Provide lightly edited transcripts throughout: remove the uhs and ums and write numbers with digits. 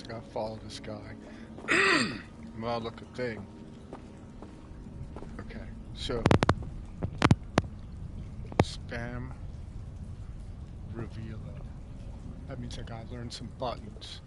gotta follow this guy. Well, look at thing. Okay, so spam reveal. That means I gotta learn some buttons.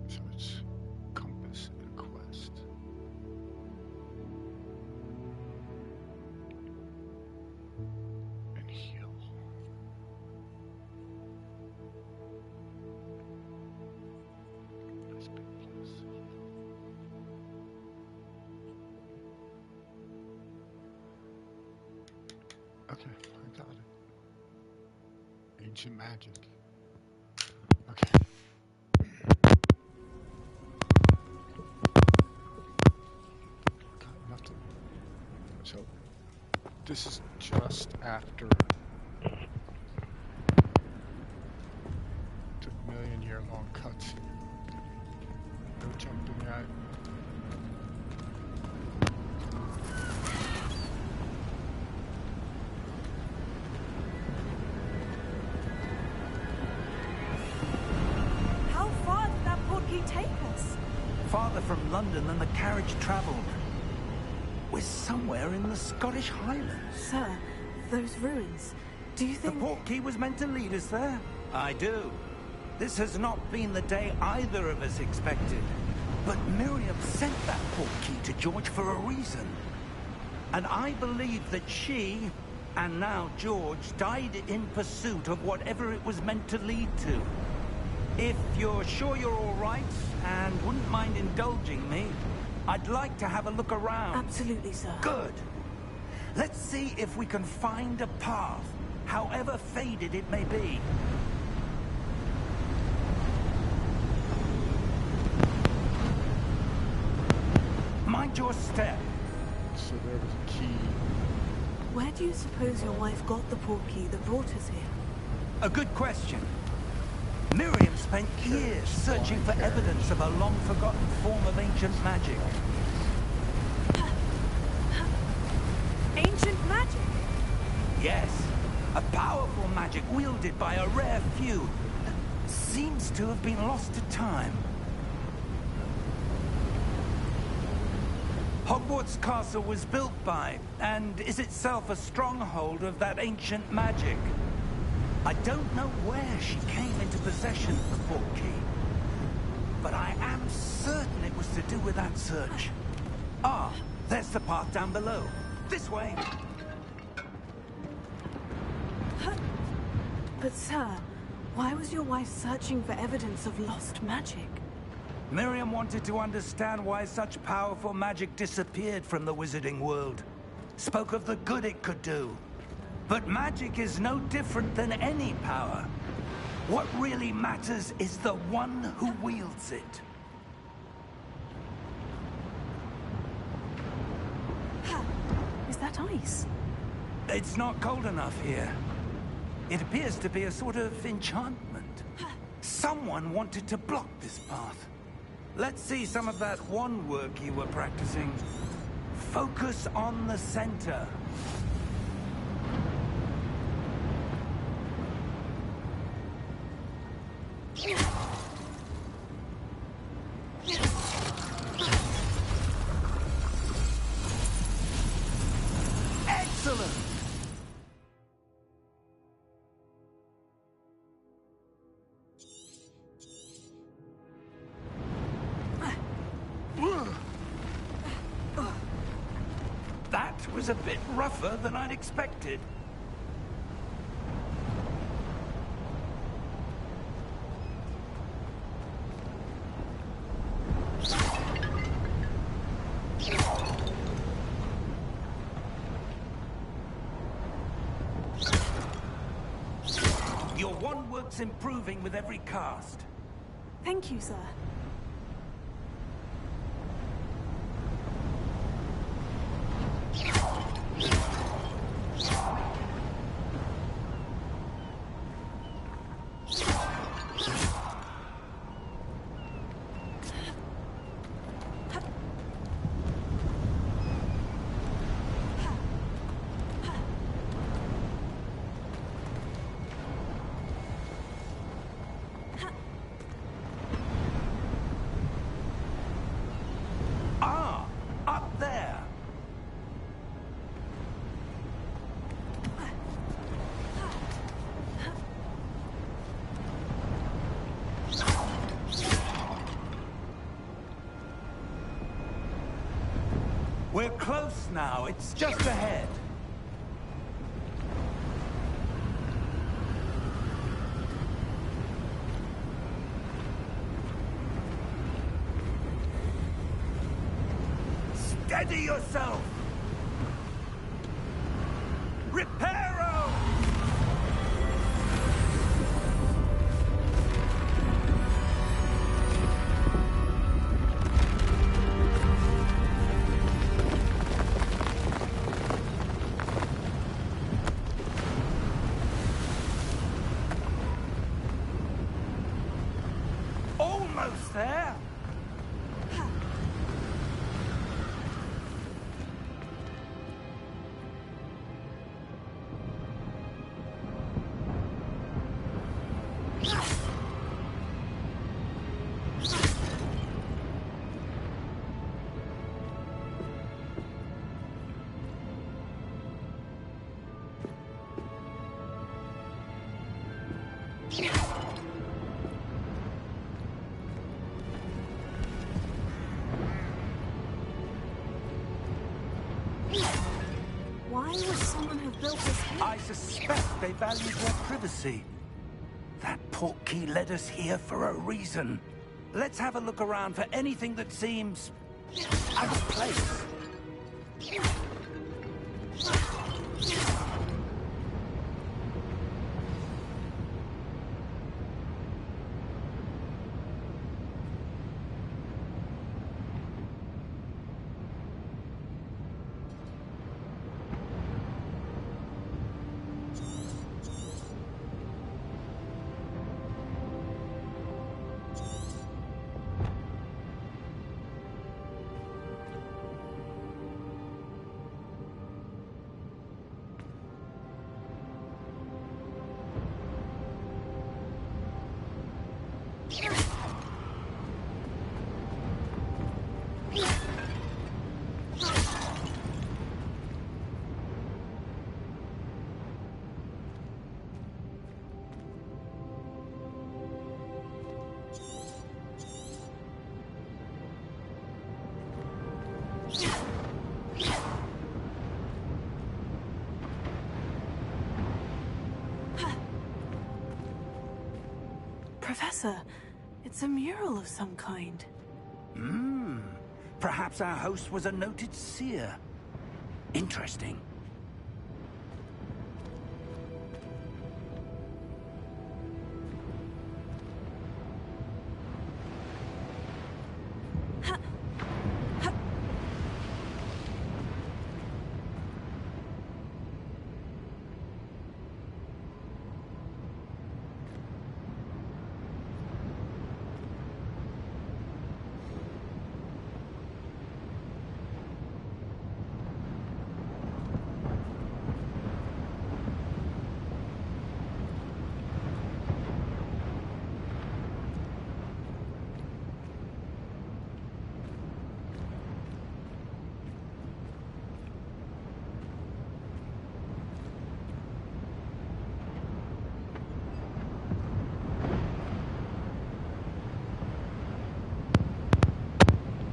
So it's compass and quest. And heal. That's big plus. Okay, I got it. Ancient magic. Okay. Got nothing. So this is just after the million-year-long cutscene. No jumping yet. How far did that portkey take us? Farther from London than the carriage travelled. We're somewhere in the Scottish Highlands. Sir, those ruins. Do you think... The portkey was meant to lead us there? I do. This has not been the day either of us expected. But Miriam sent that portkey to George for a reason. And I believe that she, and now George, died in pursuit of whatever it was meant to lead to. If you're sure you're all right, and wouldn't mind indulging me, I'd like to have a look around. Absolutely, sir. Good. Let's see if we can find a path, however faded it may be. Mind your step. So there was a key. Where do you suppose your wife got the portkey that brought us here? A good question. Miriam spent years searching for evidence of a long-forgotten form of ancient magic. Ancient magic? Yes, a powerful magic wielded by a rare few that seems to have been lost to time. Hogwarts Castle was built by, and is itself a stronghold of that ancient magic. I don't know where she came into possession of the portkey, but I am certain it was to do with that search. Ah, there's the path down below. This way. But sir, why was your wife searching for evidence of lost magic? Miriam wanted to understand why such powerful magic disappeared from the wizarding world. Spoke of the good it could do. But magic is no different than any power. What really matters is the one who wields it. Is that ice? It's not cold enough here. It appears to be a sort of enchantment. Someone wanted to block this path. Let's see some of that wand work you were practicing. Focus on the center. Excellent! That was a bit rougher than I'd expected. Your wand work's improving with every cast. Thank you, sir. Ah, up there. We're close now. It's just ahead. Steady yourself! Reparo! Almost there! Why would someone have built this here? I suspect they valued their privacy. That portkey led us here for a reason. Let's have a look around for anything that seems Out of place. Professor, it's a mural of some kind. Perhaps our host was a noted seer. Interesting.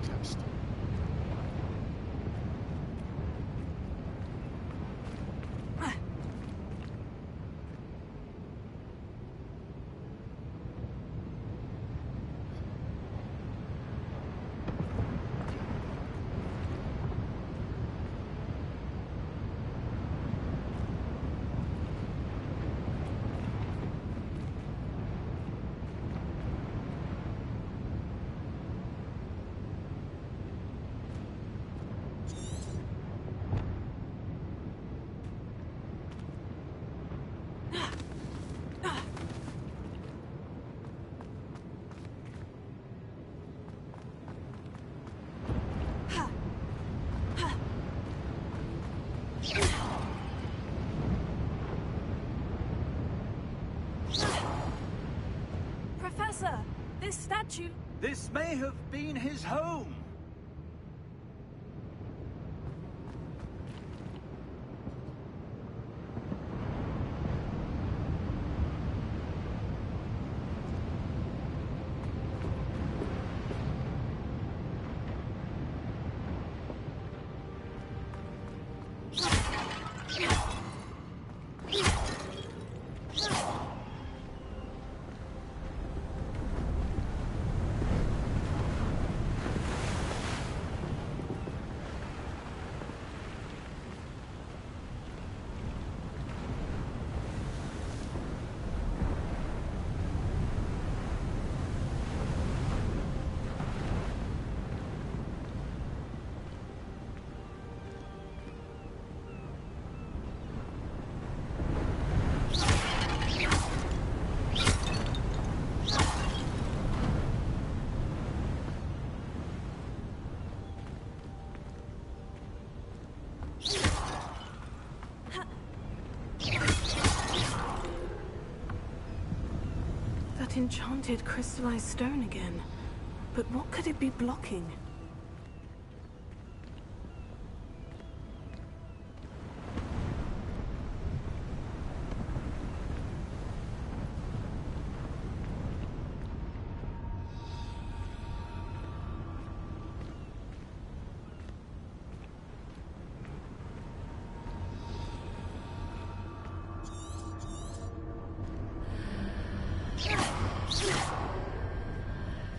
Test. Professor, this statue... This may have been his home. That enchanted crystallized stone again. But what could it be blocking?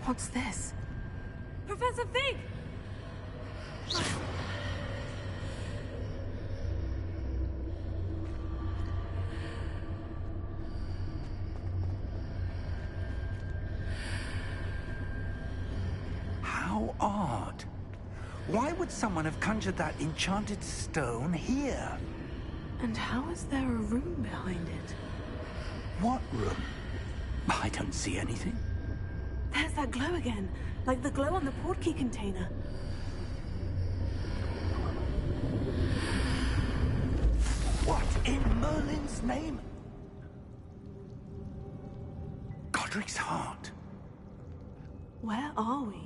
What's this? Professor Fig! Why would someone have conjured that enchanted stone here? And how is there a room behind it? What room? I don't see anything. There's that glow again, like the glow on the portkey container. What in Merlin's name? Godric's heart. Where are we?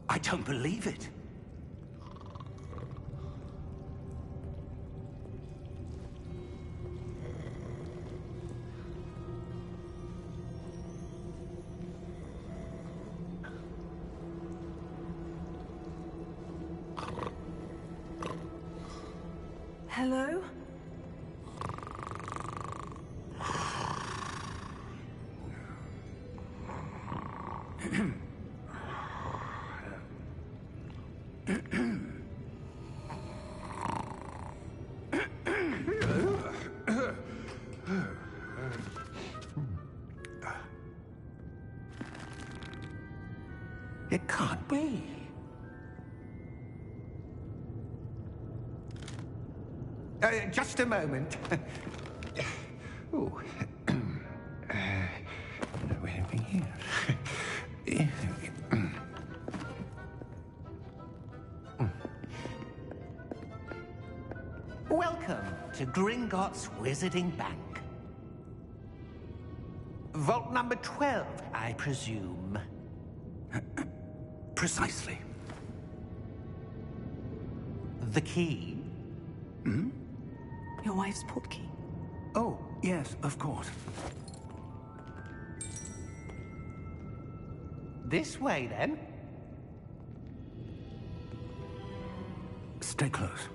I don't believe it. Hello? It can't be. Just a moment. Oh. Where are we here? Welcome to Gringotts Wizarding Bank. Vault number 12, I presume. Precisely. The key? Hmm? Your wife's portkey. Oh, yes, of course. This way, then. Stay close.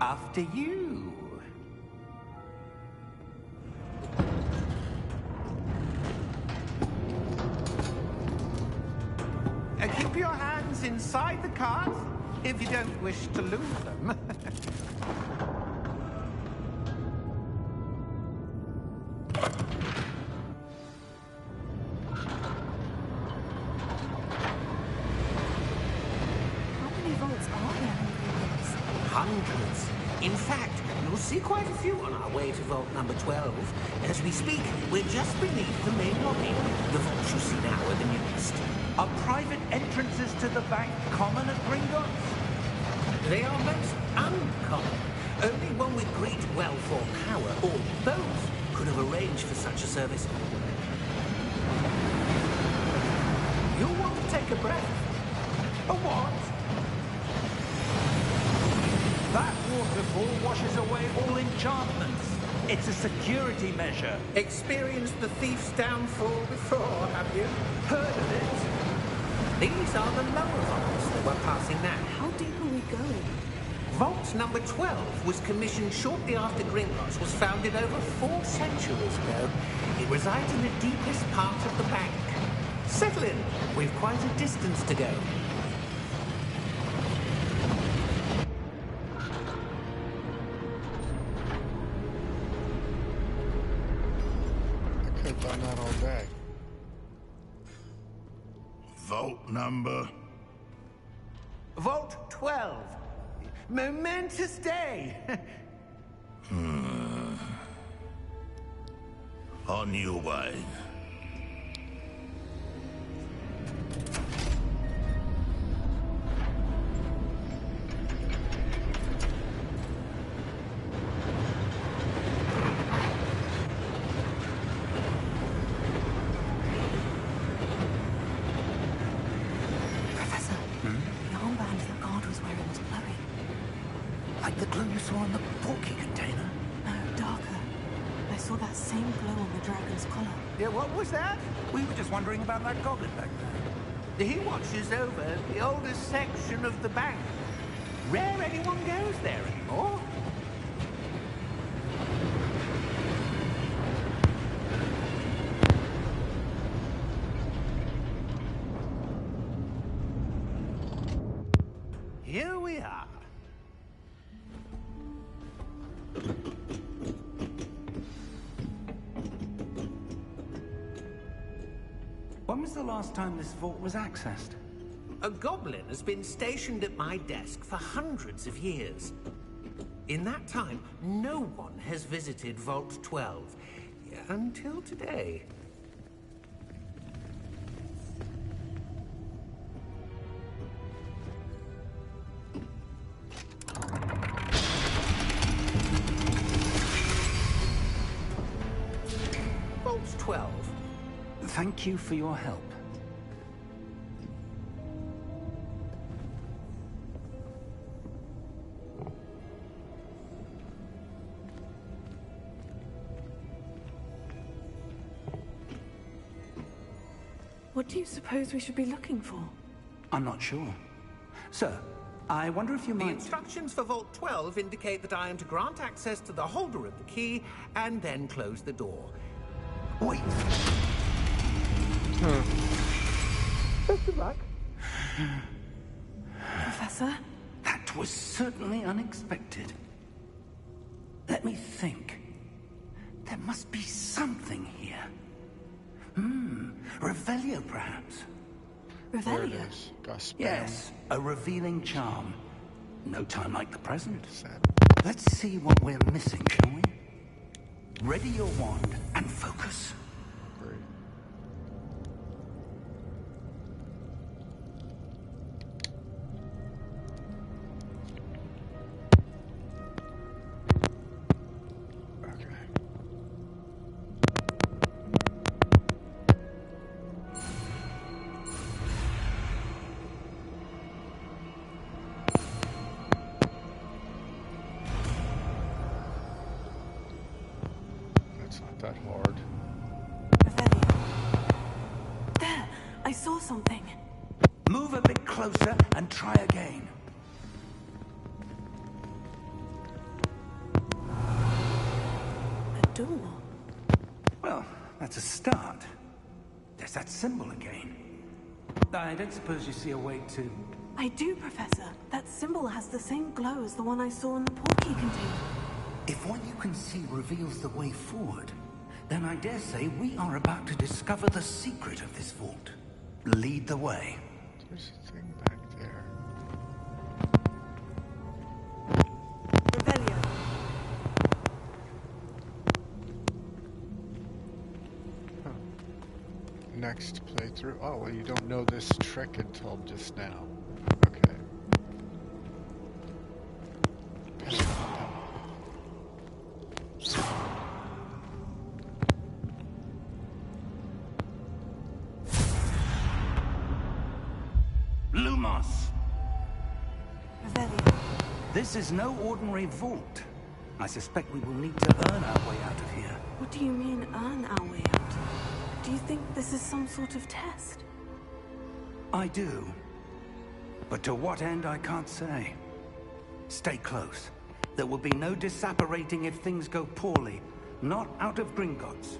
After you. Keep your hands inside the cart if you don't wish to lose them. How many vaults are there in Hogwarts? Hundreds. In fact, you'll see quite a few on our way to vault number 12. As we speak, we're just beneath the main lobby. The vaults you see now are the newest. Are private entrances to the bank common at Gringotts? They are most uncommon. Only one with great wealth or power, or both, could have arranged for such a service. You'll want to take a breath. A what? That waterfall washes away all enchantments. It's a security measure. Experienced the thief's downfall before, have you? Heard of it? These are the lower vaults that we're passing now. How deep are we going? Vault number 12 was commissioned shortly after Gringotts was founded over 4 centuries ago. It resides in the deepest part of the bank. Settle in. We've quite a distance to go. I could have done that all day. Vault number? Vault 12. Momentous day. On your way. Professor, the armband that guard was wearing was glowing. Like the glow you saw in the portkey container? No, darker. I saw that same glow on the dragon's collar. Yeah, what was that? We were just wondering about that goblin back there. He watches over the oldest section of the bank. Rare anyone goes there anymore. Here we are. When was the last time this vault was accessed? A goblin has been stationed at my desk for hundreds of years. In that time, no one has visited Vault 12. Until today. Vault 12. Thank you for your help. What do you suppose we should be looking for? I'm not sure. Sir, I wonder if you The might... instructions for Vault 12 indicate that I am to grant access to the holder of the key and then close the door. Wait! Best of luck. Professor? That was certainly unexpected. Let me think. There must be something here. Revelio, perhaps? There it Revelio? is. Got spam. Yes, a revealing charm. No time like the present. Sad. Let's see what we're missing, shall we? Ready your wand and focus. Great. Okay. That's not that hard. Revelio. There! I saw something. Move a bit closer and try again. A door. Well, that's a start. There's that symbol again. I don't suppose you see a way to... I do, Professor. That symbol has the same glow as the one I saw in the portkey container. If what you can see reveals the way forward, then I dare say we are about to discover the secret of this vault. Lead the way. There's a thing back there. Revelio. Next playthrough. Oh, well, you don't know this trick until just now. Okay. Lumos! Revelio. This is no ordinary vault. I suspect we will need to earn our way out of here. What do you mean, earn our way out? Do you think this is some sort of test? I do. But to what end, I can't say. Stay close. There will be no disapparating if things go poorly. Not out of Gringotts.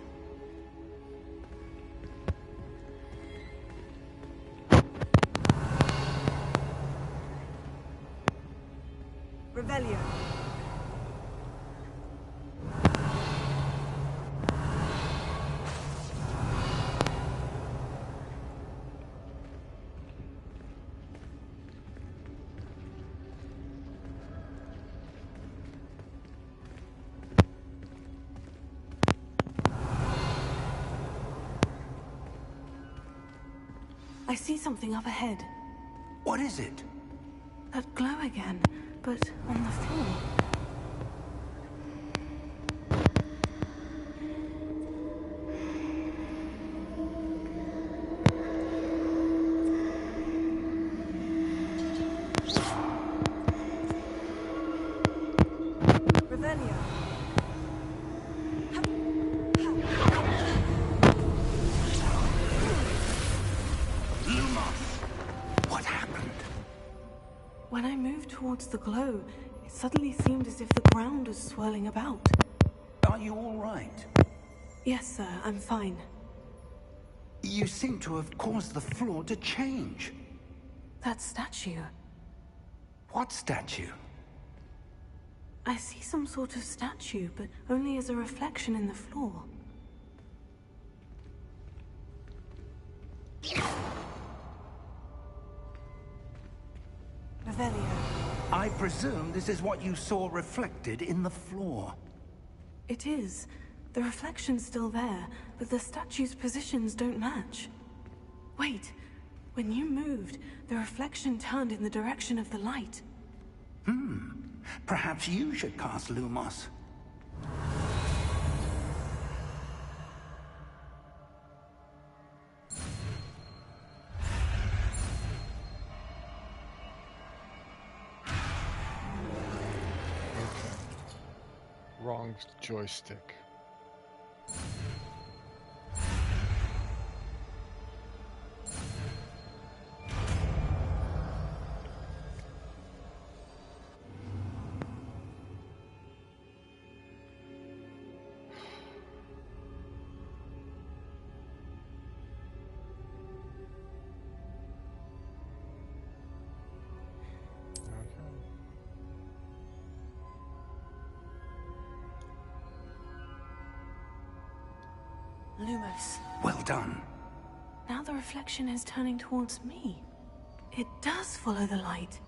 Revelio. I see something up ahead. What is it? That glow again, but on the floor. Revelio. Lumos! What happened? When I moved towards the glow, it suddenly seemed as if the ground was swirling about. Are you all right? Yes, sir, I'm fine. You seem to have caused the floor to change. That statue. What statue? I see some sort of statue, but only as a reflection in the floor. presume this is what you saw reflected in the floor. It is. The reflection's still there, but the statue's positions don't match. Wait. When you moved, the reflection turned in the direction of the light. Perhaps you should cast Lumos. Wrong joystick. Lumos. Well done. Now the reflection is turning towards me. It does follow the light.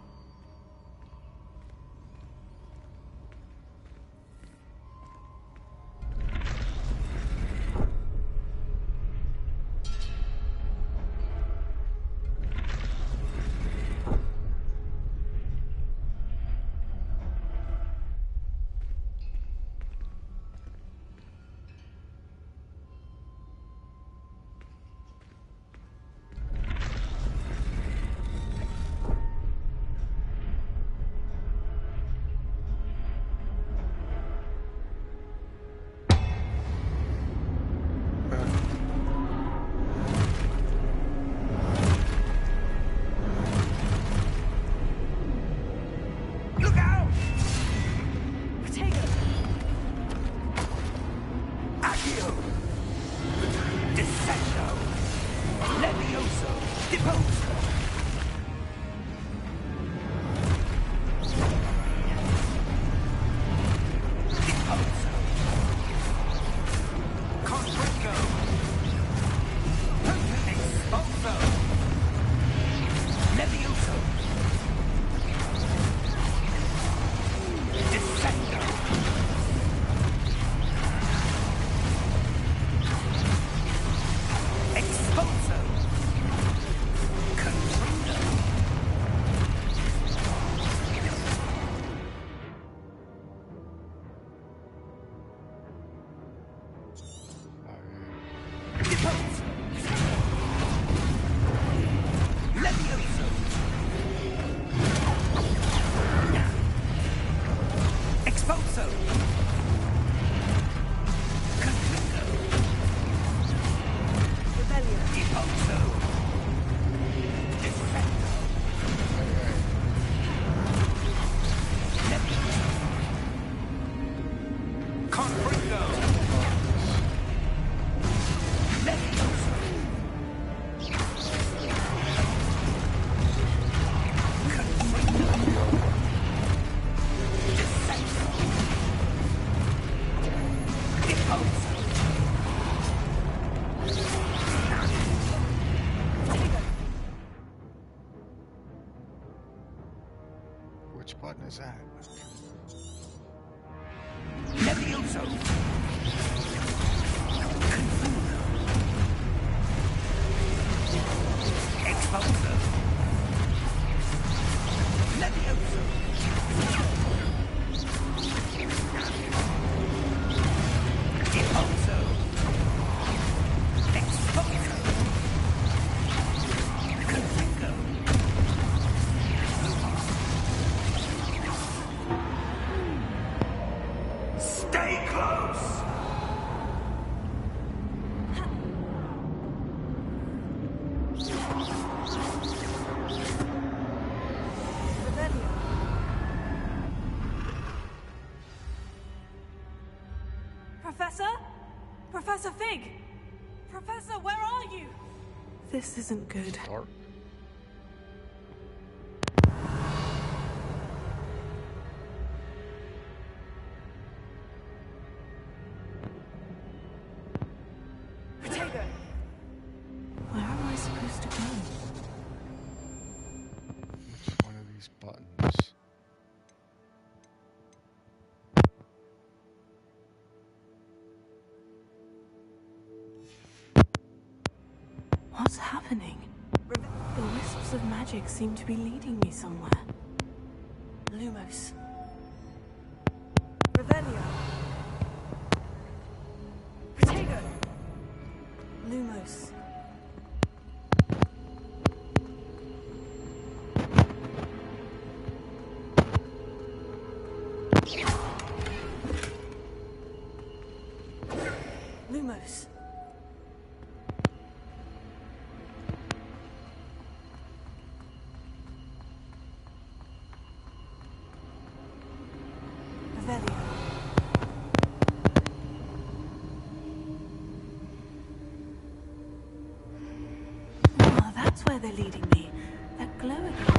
Which button is that? Levioso! Expulso! Levioso! Impulso! Expulso! Confringo! Stay close! Professor? Professor Fig! Professor, where are you? This isn't good. Dark. Protego! Where am I supposed to go? Which one of these buttons? What's happening? The wisps of magic seem to be leading me somewhere. Lumos. Revelio. Protego. Lumos. Lumos. Revelio. Ah, that's where they're leading me. That glow again.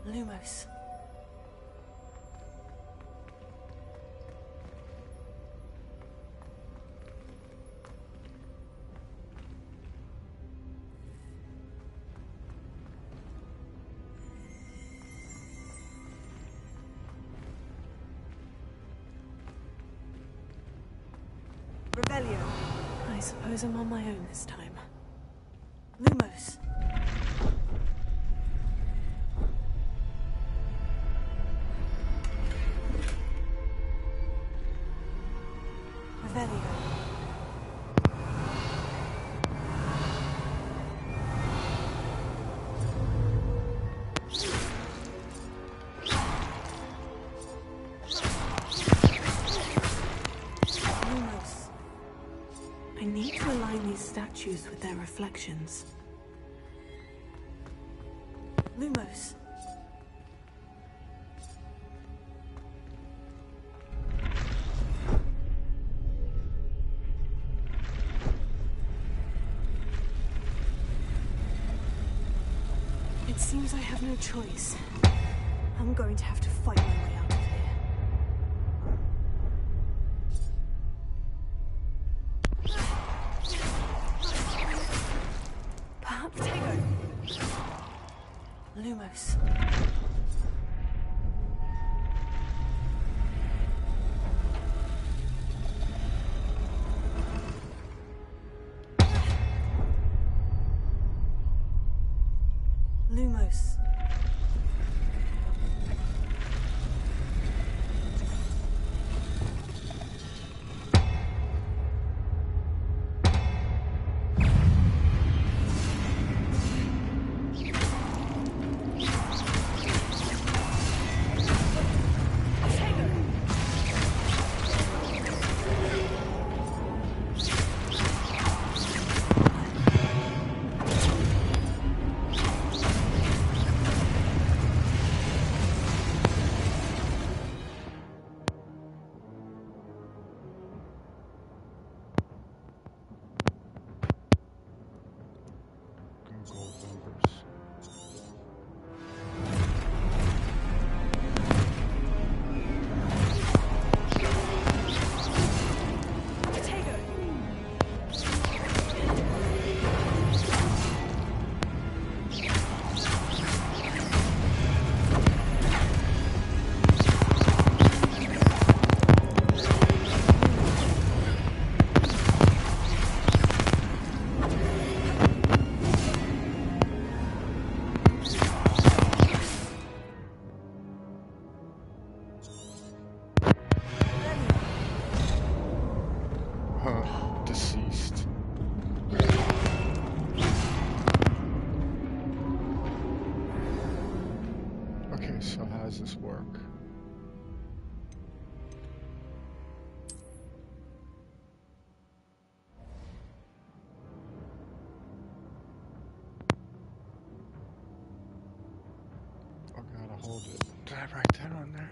Lumos. Revelio. I suppose I'm on my own this time. Lumos. Revelio. Lumos. I need to align these statues with their reflections. Lumos. It seems I have no choice. I'm going to have to fight my way out of here. Perhaps Tego. Lumos. Lumos. Gold numbers. Deceased. Okay, so how does this work? Oh, gotta hold it. Did I write that on there?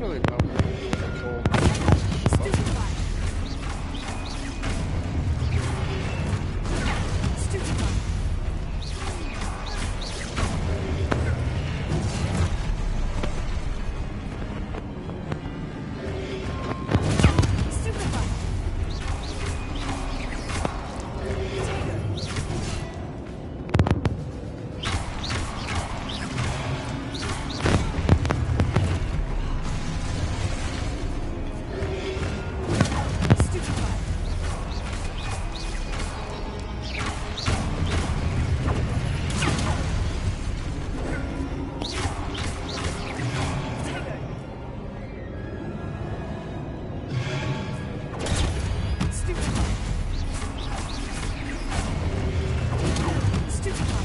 really about control. Stupefy. Stupefy. Stupefy. Stupefy. Stupefy. Stupefy.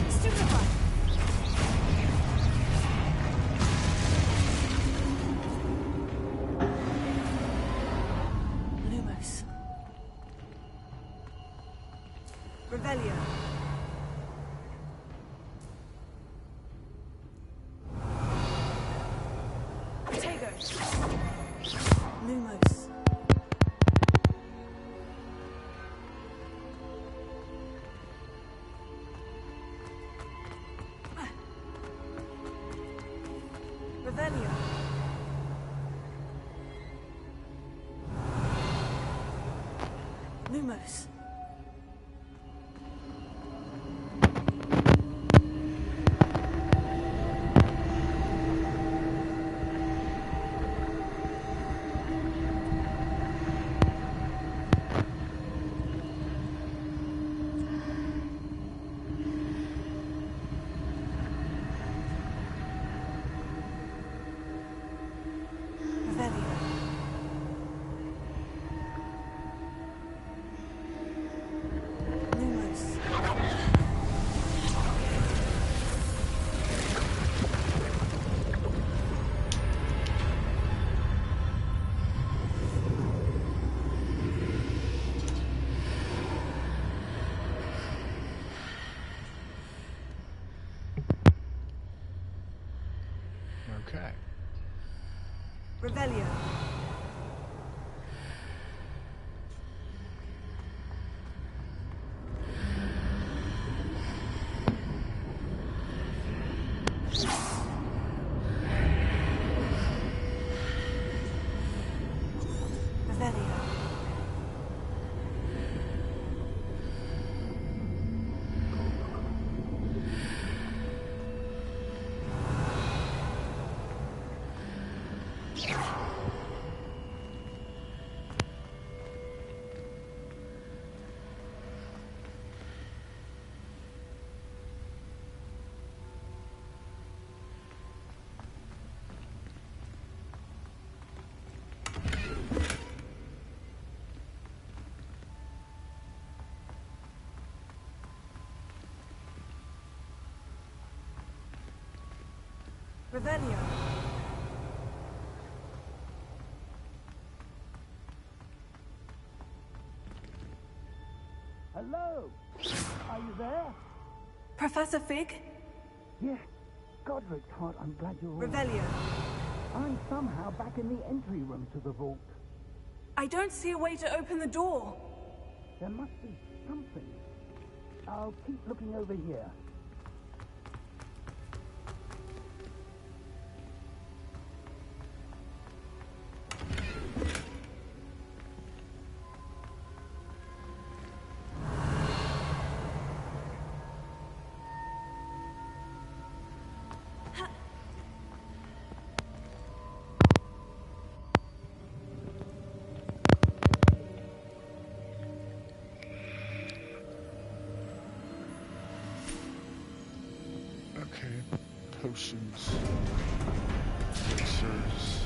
Stupefy. Lumos. Revelio. Protego. Lumos. Revelio. Lumos. Revelio. Lumos. Okay. Revelio. Revelio. Revelio. Hello? Are you there? Professor Fig? Yes. Godric's heart, I'm glad you're all right. Revelio. I'm somehow back in the entry room to the vault. I don't see a way to open the door. There must be something. I'll keep looking over here. Okay. Potions. Elixirs.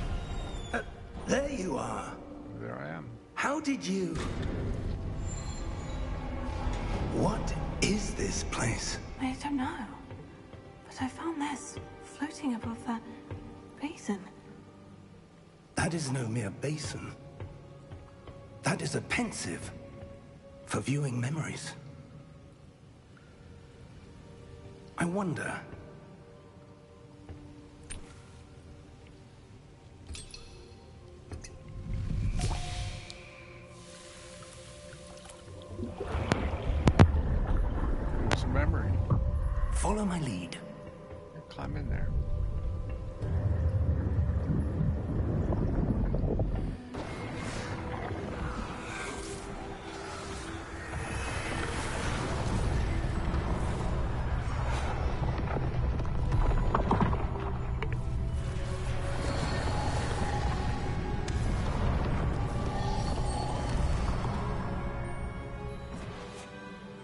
There you are. There I am. How did you... What is this place? I don't know. But I found this floating above that basin. That is no mere basin. That is a pensive for viewing memories. I wonder. It's a memory. Follow my lead. Climb in there.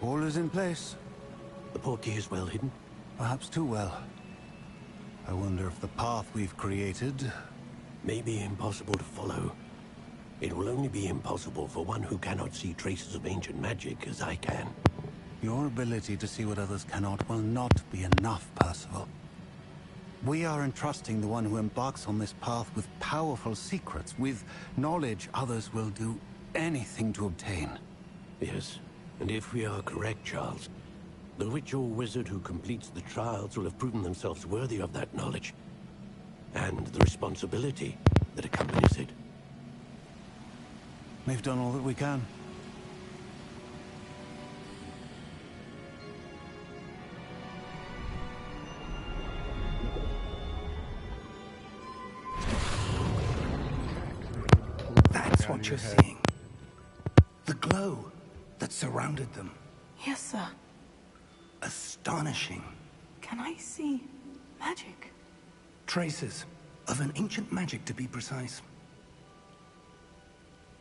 All is in place. The portkey is well hidden. Perhaps too well. I wonder if the path we've created... May be impossible to follow. It will only be impossible for one who cannot see traces of ancient magic as I can. Your ability to see what others cannot will not be enough, Percival. We are entrusting the one who embarks on this path with powerful secrets, with knowledge others will do anything to obtain. Yes, and if we are correct, Charles, the witch or wizard who completes the trials will have proven themselves worthy of that knowledge, and the responsibility that accompanies it. We've done all that we can. That's what you're seeing. The glow that surrounded them. Yes, sir. Astonishing. Can I see magic? Traces of an ancient magic, to be precise.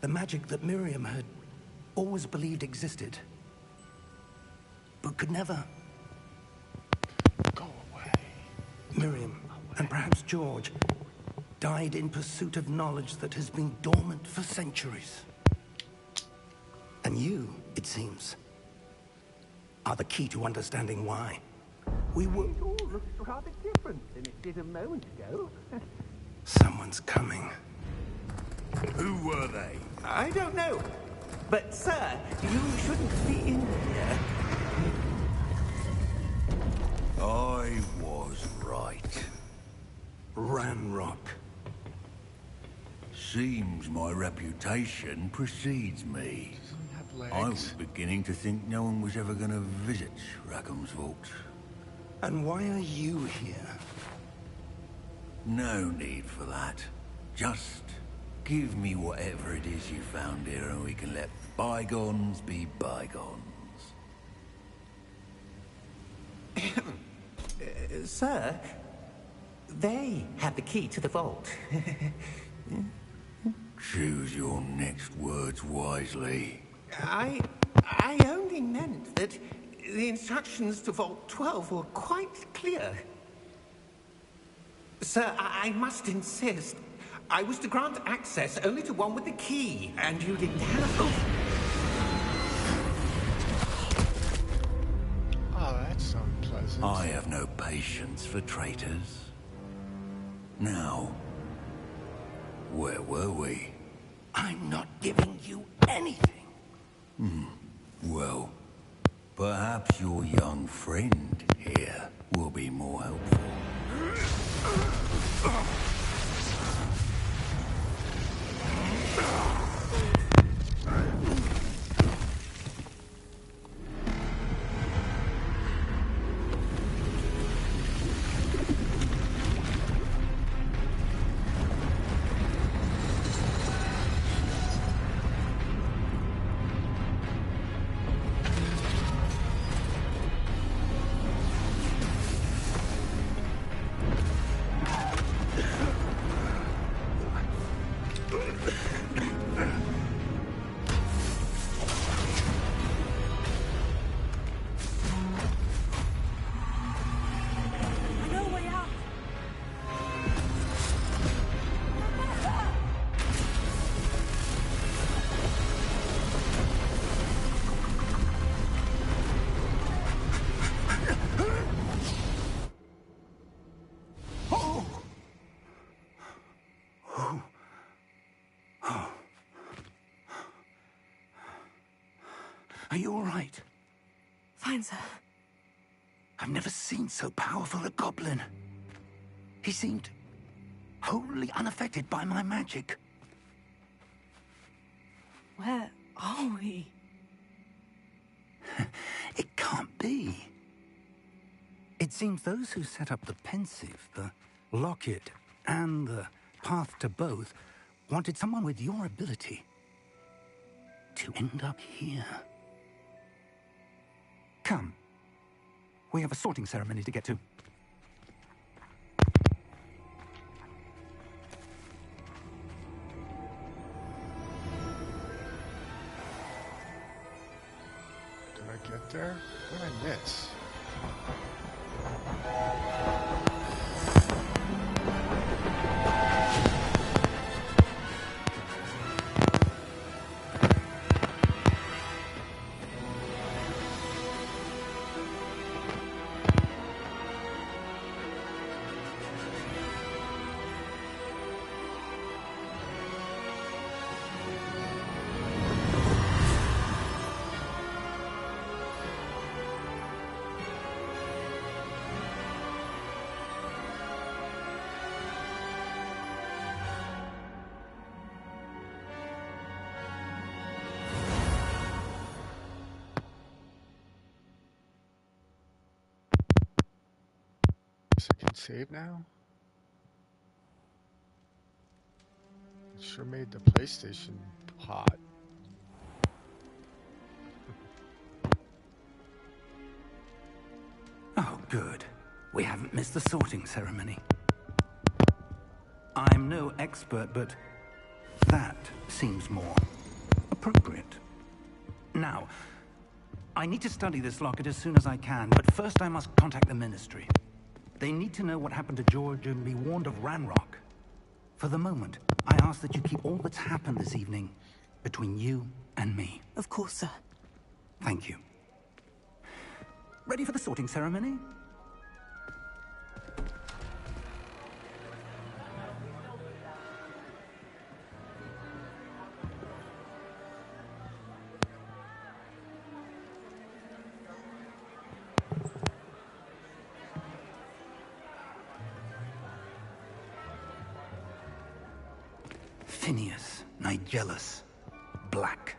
The magic that Miriam had always believed existed, but could never. Go away. Miriam, and perhaps George, died in pursuit of knowledge that has been dormant for centuries. And you, it seems, are the key to understanding why. We were... It all looks rather different than it did a moment ago. Someone's coming. Who were they? I don't know. But, sir, you shouldn't be in here. I was right. Ranrock. Seems my reputation precedes me. Doesn't have I legs. was beginning to think no one was ever going to visit Rackham's vault. And why are you here? No need for that. Just give me whatever it is you found here and we can let bygones be bygones. Sir, they have the key to the vault. Choose your next words wisely. I only meant that the instructions to Vault 12 were quite clear. Sir, I must insist. I was to grant access only to one with the key, and you didn't have... Oh, that's unpleasant. I have no patience for traitors. Now, where were we? I'm not giving you anything. Well, perhaps your young friend here will be more helpful. No way out. Are you all right? Fine, sir. I've never seen so powerful a goblin. He seemed wholly unaffected by my magic. Where are we? It can't be. It seems those who set up the pensive, the locket, and the path to both wanted someone with your ability to end up here. Come. We have a sorting ceremony to get to. Did I get there? What did I miss? I can save now? It sure made the PlayStation hot. Oh, good. We haven't missed the sorting ceremony. I'm no expert, but that seems more appropriate. Now, I need to study this locket as soon as I can, but first I must contact the Ministry. They need to know what happened to George and be warned of Ranrock. For the moment, I ask that you keep all that's happened this evening between you and me. Of course, sir. Thank you. Ready for the sorting ceremony? Phineas, Nigellus, Black.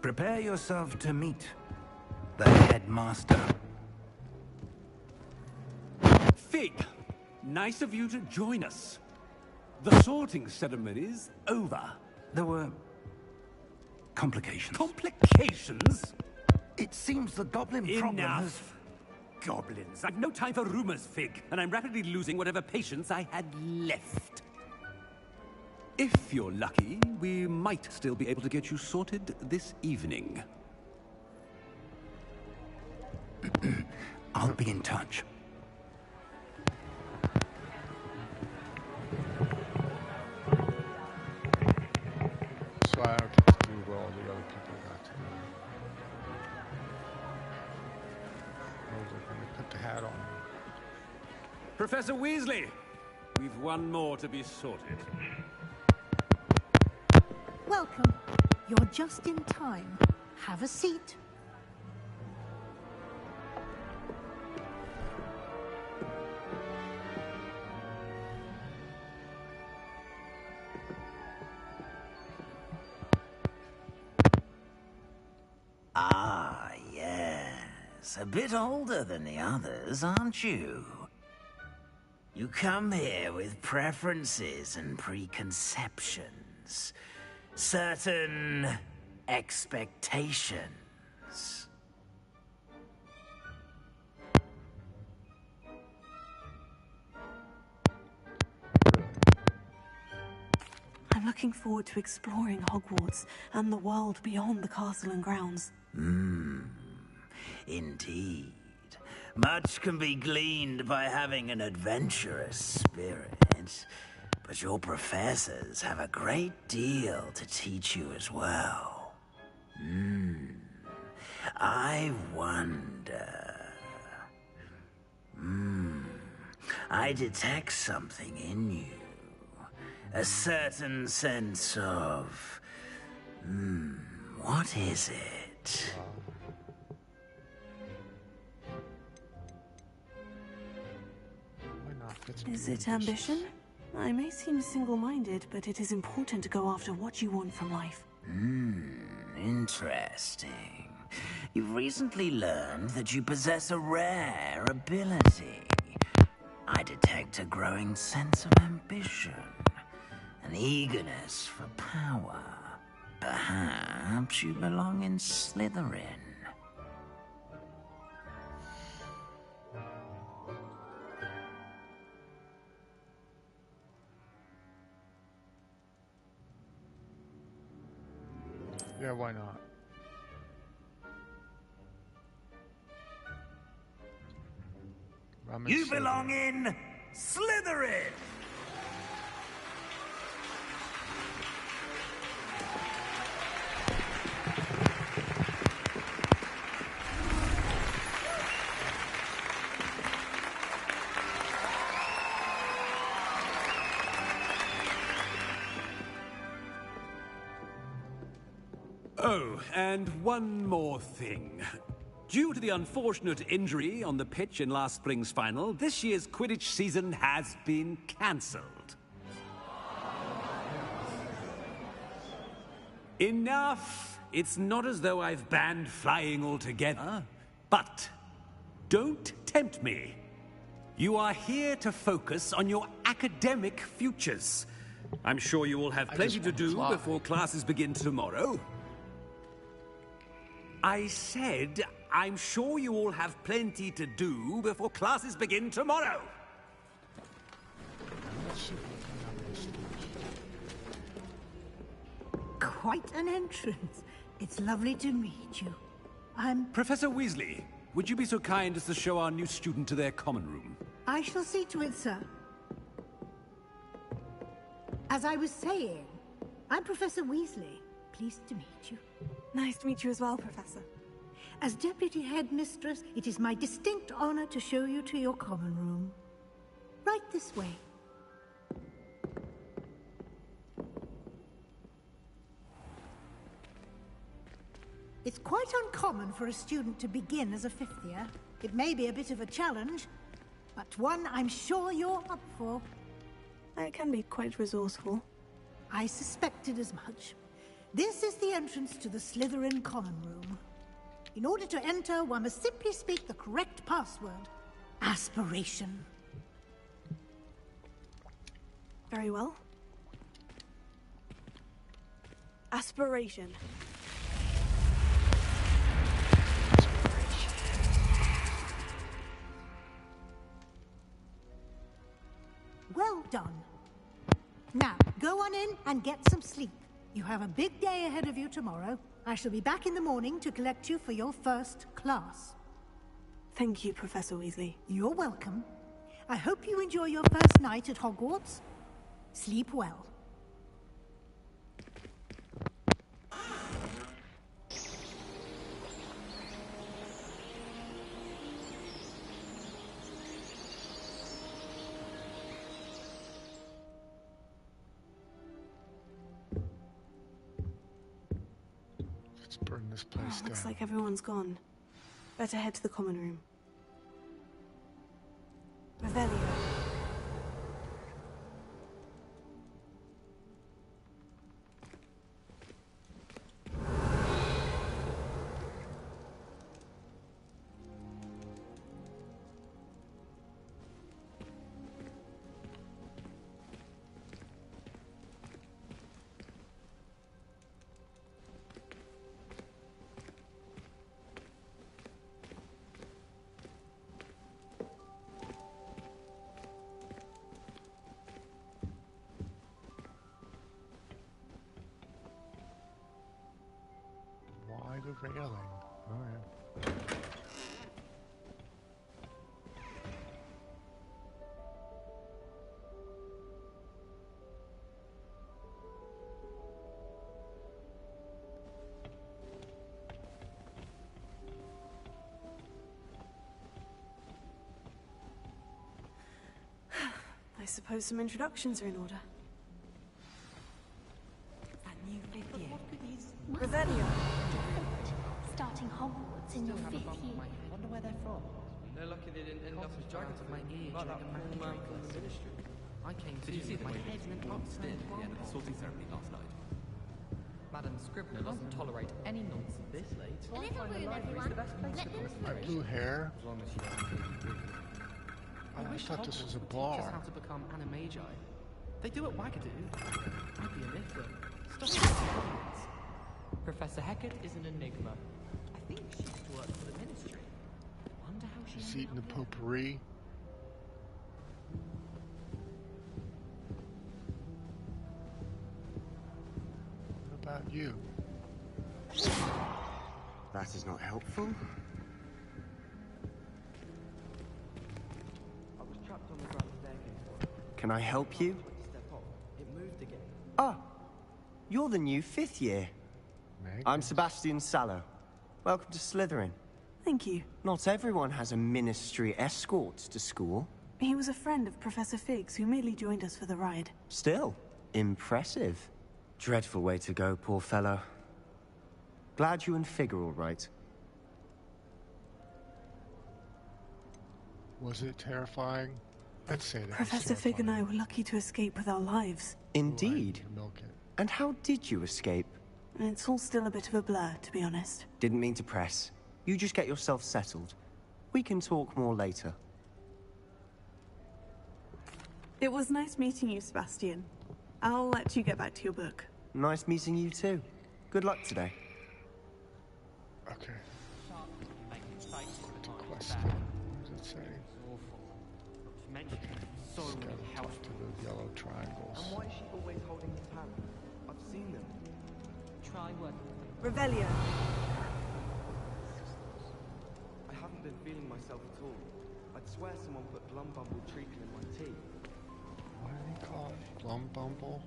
Prepare yourself to meet the headmaster. Fig, nice of you to join us. The sorting ceremony's over. There were complications. Complications? It seems the goblin problem has... Enough. Goblins. I've no time for rumors, Fig, and I'm rapidly losing whatever patience I had left. If you're lucky, we might still be able to get you sorted this evening. I'll be in touch. So I don't get to do what all the other people got to. Oh, they're going to put the hat on. Professor Weasley, we've one more to be sorted. Welcome. You're just in time. Have a seat. Ah, yes. A bit older than the others, aren't you? You come here with preferences and preconceptions. Certain expectations. I'm looking forward to exploring Hogwarts and the world beyond the castle and grounds. Indeed. Much can be gleaned by having an adventurous spirit. But your professors have a great deal to teach you as well. I wonder... I detect something in you. A certain sense of... what is it? It's Is it ambition? I may seem single-minded, but it is important to go after what you want from life. Interesting. You've recently learned that you possess a rare ability. I detect a growing sense of ambition, an eagerness for power. Perhaps you belong in Slytherin. Yeah, why not? I'm in You Slytherin. belong in Slytherin! Oh, and one more thing. Due to the unfortunate injury on the pitch in last spring's final, this year's Quidditch season has been cancelled. Enough! It's not as though I've banned flying altogether. But don't tempt me. You are here to focus on your academic futures. I'm sure you all have plenty to do before classes begin tomorrow. I said, I'm sure you all have plenty to do before classes begin tomorrow. Quite an entrance. It's lovely to meet you. Professor Weasley, would you be so kind as to show our new student to their common room? I shall see to it, sir. As I was saying, I'm Professor Weasley. Pleased to meet you. Nice to meet you as well, Professor. As Deputy Headmistress, it is my distinct honor to show you to your common room. Right this way. It's quite uncommon for a student to begin as a fifth year. It may be a bit of a challenge, but one I'm sure you're up for. I can be quite resourceful. I suspected as much. This is the entrance to the Slytherin common room. In order to enter, one must simply speak the correct password. Aspiration. Very well. Aspiration. Well done. Now, go on in and get some sleep. You have a big day ahead of you tomorrow. I shall be back in the morning to collect you for your first class. Thank you, Professor Weasley. You're welcome. I hope you enjoy your first night at Hogwarts. Sleep well. Let's burn this place down. Looks like everyone's gone. Better head to the common room. Revelio. Why the railing? Oh yeah. I suppose some introductions are in order. Revelio. Starting Hogwarts in your 5th year. Wonder where they're from. They're lucky they didn't end up as dragons of my age like a man from the ministry. I came to you with my head in an upstairs at the end of the sorting ceremony last night. Madam Scribner doesn't tolerate any nonsense. This late? A little room, everyone. The best place Let for them inspiration. Blue hair. As long as you don't Oh, I thought this was a Teach us bar. how to become animagi. They do at Wagadu. I'd be a myth. Stop it. Professor Hecat is an enigma. I think she used to work for the ministry. Wonder how she He's ended eating the up there. potpourri. What about you? That is not helpful. I was trapped on the grand staircase. Can I help you? Step up. It moved again. Ah, you're the new 5th year. Meg? I'm Sebastian Sallow. Welcome to Slytherin. Thank you. Not everyone has a ministry escort to school. He was a friend of Professor Fig's who merely joined us for the ride. Still, impressive. Dreadful way to go, poor fellow. Glad you and Fig are all right. Was it terrifying? Let's say that. Professor Fig and I were lucky to escape with our lives. Indeed. Milk it. And how did you escape? It's all still a bit of a blur, to be honest. Didn't mean to press. You just get yourself settled. We can talk more later. It was nice meeting you, Sebastian. I'll let you get back to your book. Nice meeting you too. Good luck today. Okay. To quest. What does it say? Skeleton to the yellow triangles. And why is she always holding his hand? I've seen them. Try working. Revelio. I haven't been feeling myself at all. I'd swear someone put Glumbumble treacle in my tea. What do they call it? Glumbumble?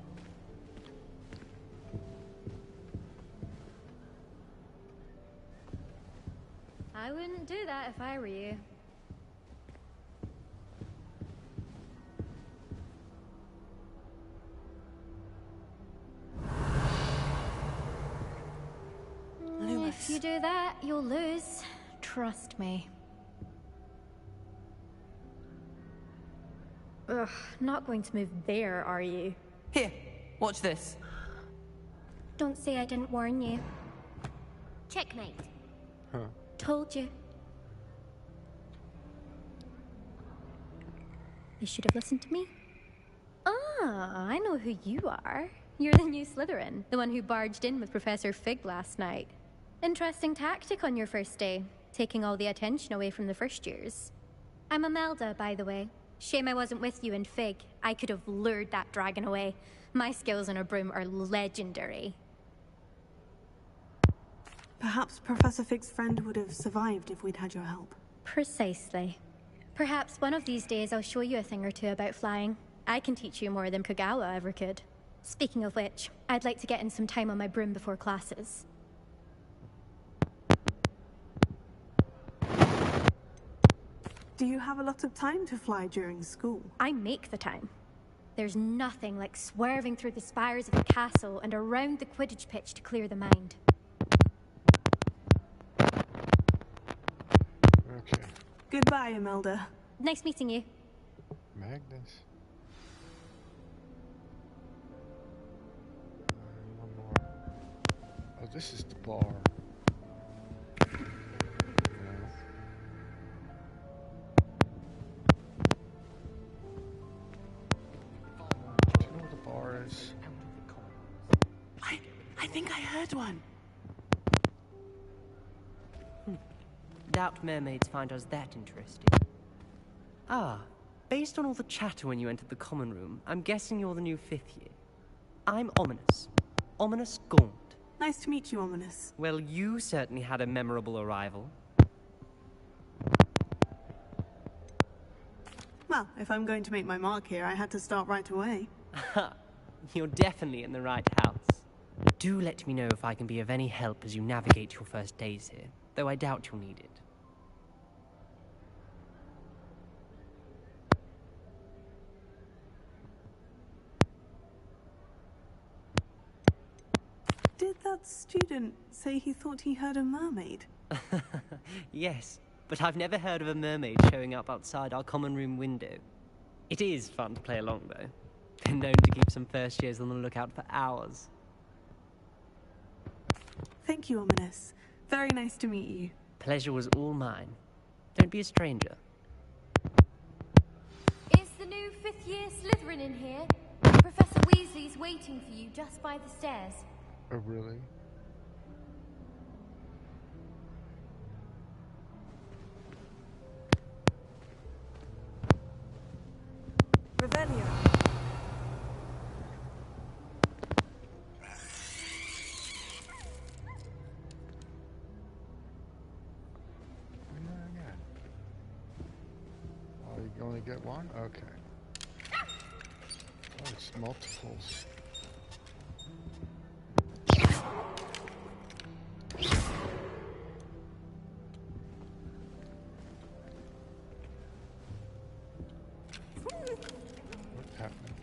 I wouldn't do that if I were you. If you do that, you'll lose. Trust me. Ugh, not going to move there, are you? Here, watch this. Don't say I didn't warn you. Checkmate. Huh. Told you. You should have listened to me. Ah, I know who you are. You're the new Slytherin, the one who barged in with Professor Fig last night. Interesting tactic on your first day, taking all the attention away from the first years. I'm Imelda, by the way. Shame I wasn't with you in Fig. I could have lured that dragon away. My skills on a broom are legendary. Perhaps Professor Fig's friend would have survived if we'd had your help. Precisely. Perhaps one of these days I'll show you a thing or two about flying. I can teach you more than Kagawa ever could. Speaking of which, I'd like to get in some time on my broom before classes. Do you have a lot of time to fly during school? I make the time. There's nothing like swerving through the spires of the castle and around the Quidditch pitch to clear the mind. Okay. Goodbye, Imelda. Nice meeting you. Magnus. One more. Oh, this is the bar. Do you know where the bar is? I think I heard one. Doubt mermaids find us that interesting. Ah, based on all the chatter when you entered the common room, I'm guessing you're the new 5th year. I'm Ominous. Ominous Gaunt. Nice to meet you, Ominous. Well, you certainly had a memorable arrival. Well, if I'm going to make my mark here, I had to start right away. You're definitely in the right house. Do let me know if I can be of any help as you navigate your first days here, though I doubt you'll need it. Did that student say he thought he heard a mermaid? Yes, but I've never heard of a mermaid showing up outside our common room window. It is fun to play along, though. Been known to keep some first years on the lookout for hours. Thank you, Ominous. Very nice to meet you. Pleasure was all mine. Don't be a stranger. Is the new fifth-year Slytherin in here? Professor Weasley's waiting for you just by the stairs. Oh, really? Revelio. Oh, you only get one? Okay. Oh, it's multiples. What happened?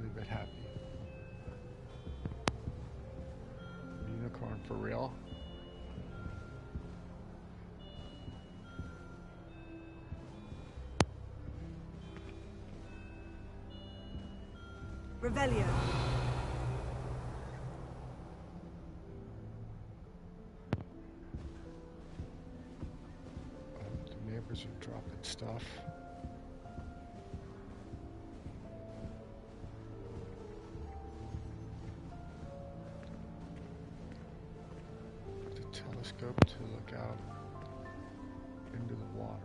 Leave it happy. Unicorn for real? Revelio. The neighbors are dropping stuff. The telescope to look out into the water.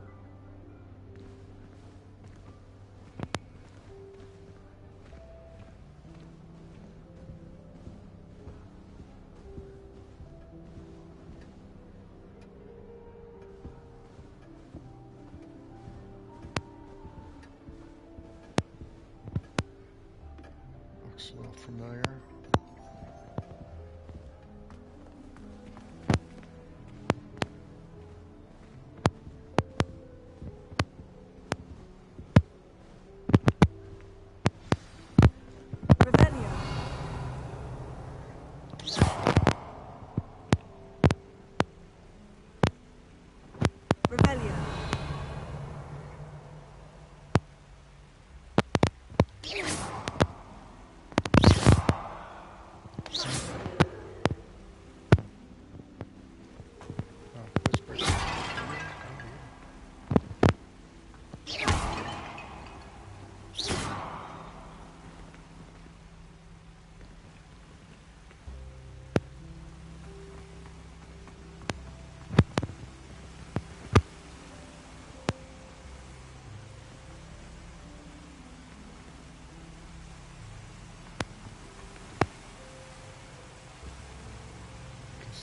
Looks a little familiar. Revelio. Revelio.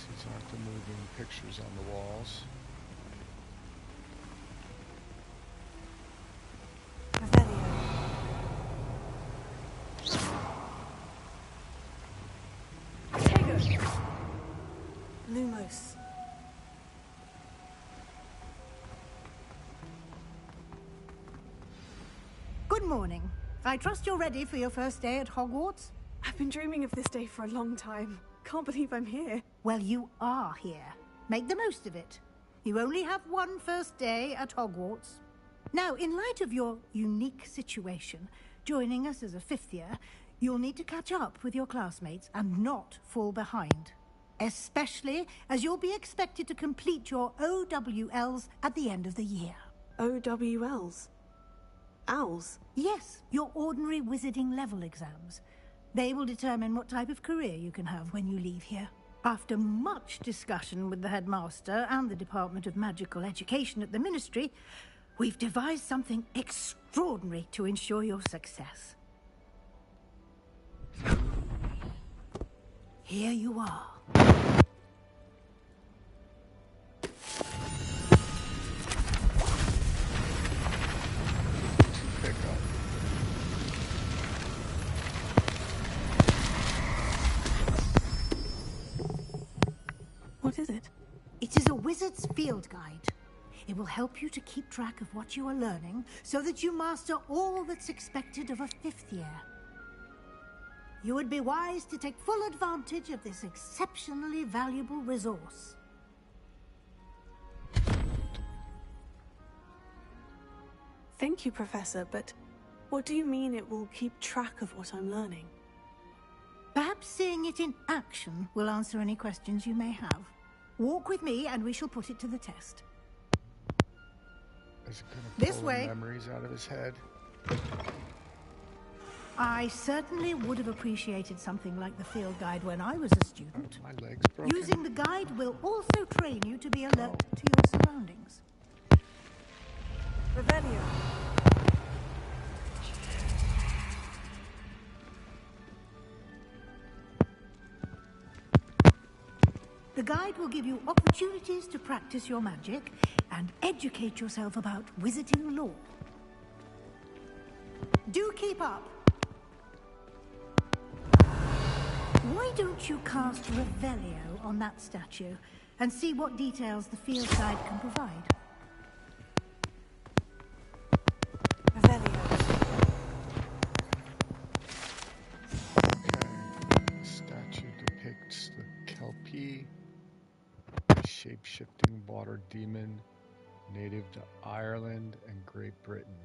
These aren't the moving pictures on the walls. Lumos. Good morning. I trust you're ready for your first day at Hogwarts? I've been dreaming of this day for a long time. Can't believe I'm here. Well, you are here. Make the most of it. You only have one first day at Hogwarts. Now, in light of your unique situation, joining us as a fifth year, you'll need to catch up with your classmates and not fall behind. Especially as you'll be expected to complete your OWLs at the end of the year. OWLs? Owls? Yes, your ordinary wizarding level exams. They will determine what type of career you can have when you leave here. After much discussion with the headmaster and the Department of Magical Education at the Ministry, we've devised something extraordinary to ensure your success. Here you are. What is it? It is a wizard's field guide. It will help you to keep track of what you are learning so that you master all that's expected of a fifth year. You would be wise to take full advantage of this exceptionally valuable resource. Thank you, Professor, but what do you mean it will keep track of what I'm learning? Perhaps seeing it in action will answer any questions you may have. Walk with me and we shall put it to the test. Is it going to This pull way. memories out of his head? I certainly would have appreciated something like the field guide when I was a student. My leg's broken. Using the guide will also train you to be alert to your surroundings. Revelio. The guide will give you opportunities to practice your magic and educate yourself about wizarding lore. Do keep up. Why don't you cast Revelio on that statue and see what details the field guide can provide? Revelio. Okay. The statue depicts the Kelpie, a shape-shifting water demon native to Ireland and Great Britain,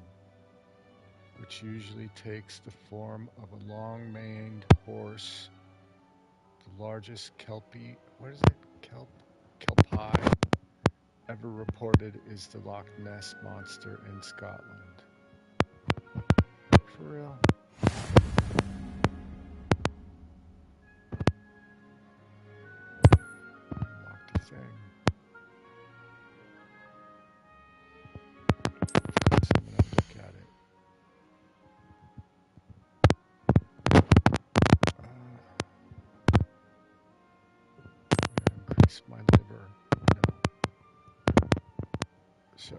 which usually takes the form of a long-maned horse. The largest Kelpie, what is it? Kelpie ever reported is the Loch Ness Monster in Scotland. For real? Unlocked a thing. Of course I'm gonna look at it. Increase my liver. No. So.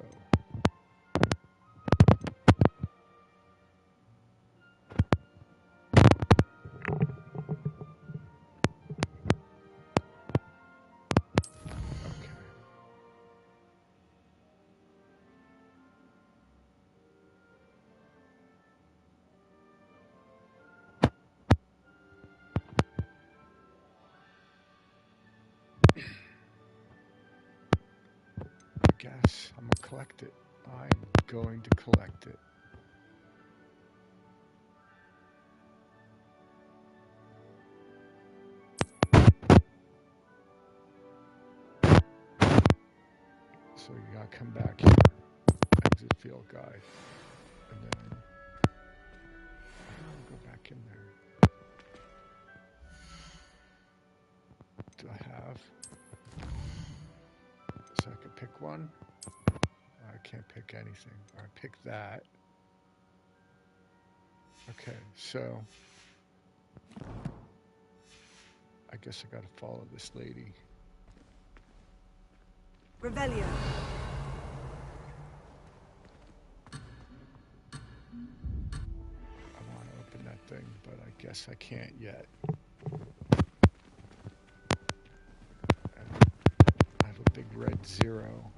I guess I'm gonna collect it. I'm going to collect it. So you gotta come back here, exit field guide, and then I'll go back in there. Do I have? So I can pick one? I can't pick anything. I pick that. Okay, so I guess I gotta follow this lady. Revelio. I want to open that thing, but I guess I can't yet. I have a big red 0.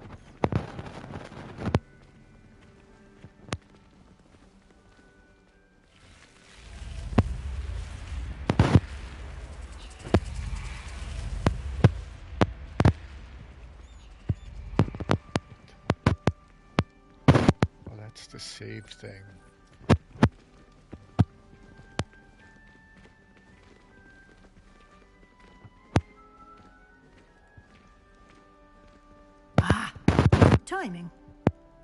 Oh, that's the save thing. Timing.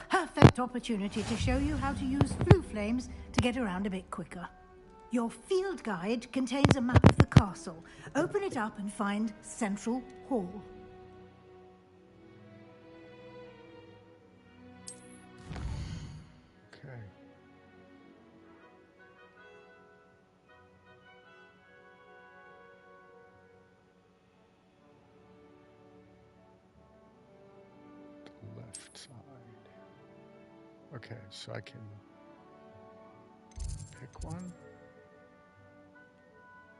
Perfect opportunity to show you how to use flue flames to get around a bit quicker. Your field guide contains a map of the castle. Open it up and find Central Hall. Okay. The left side. Okay, so I can pick one.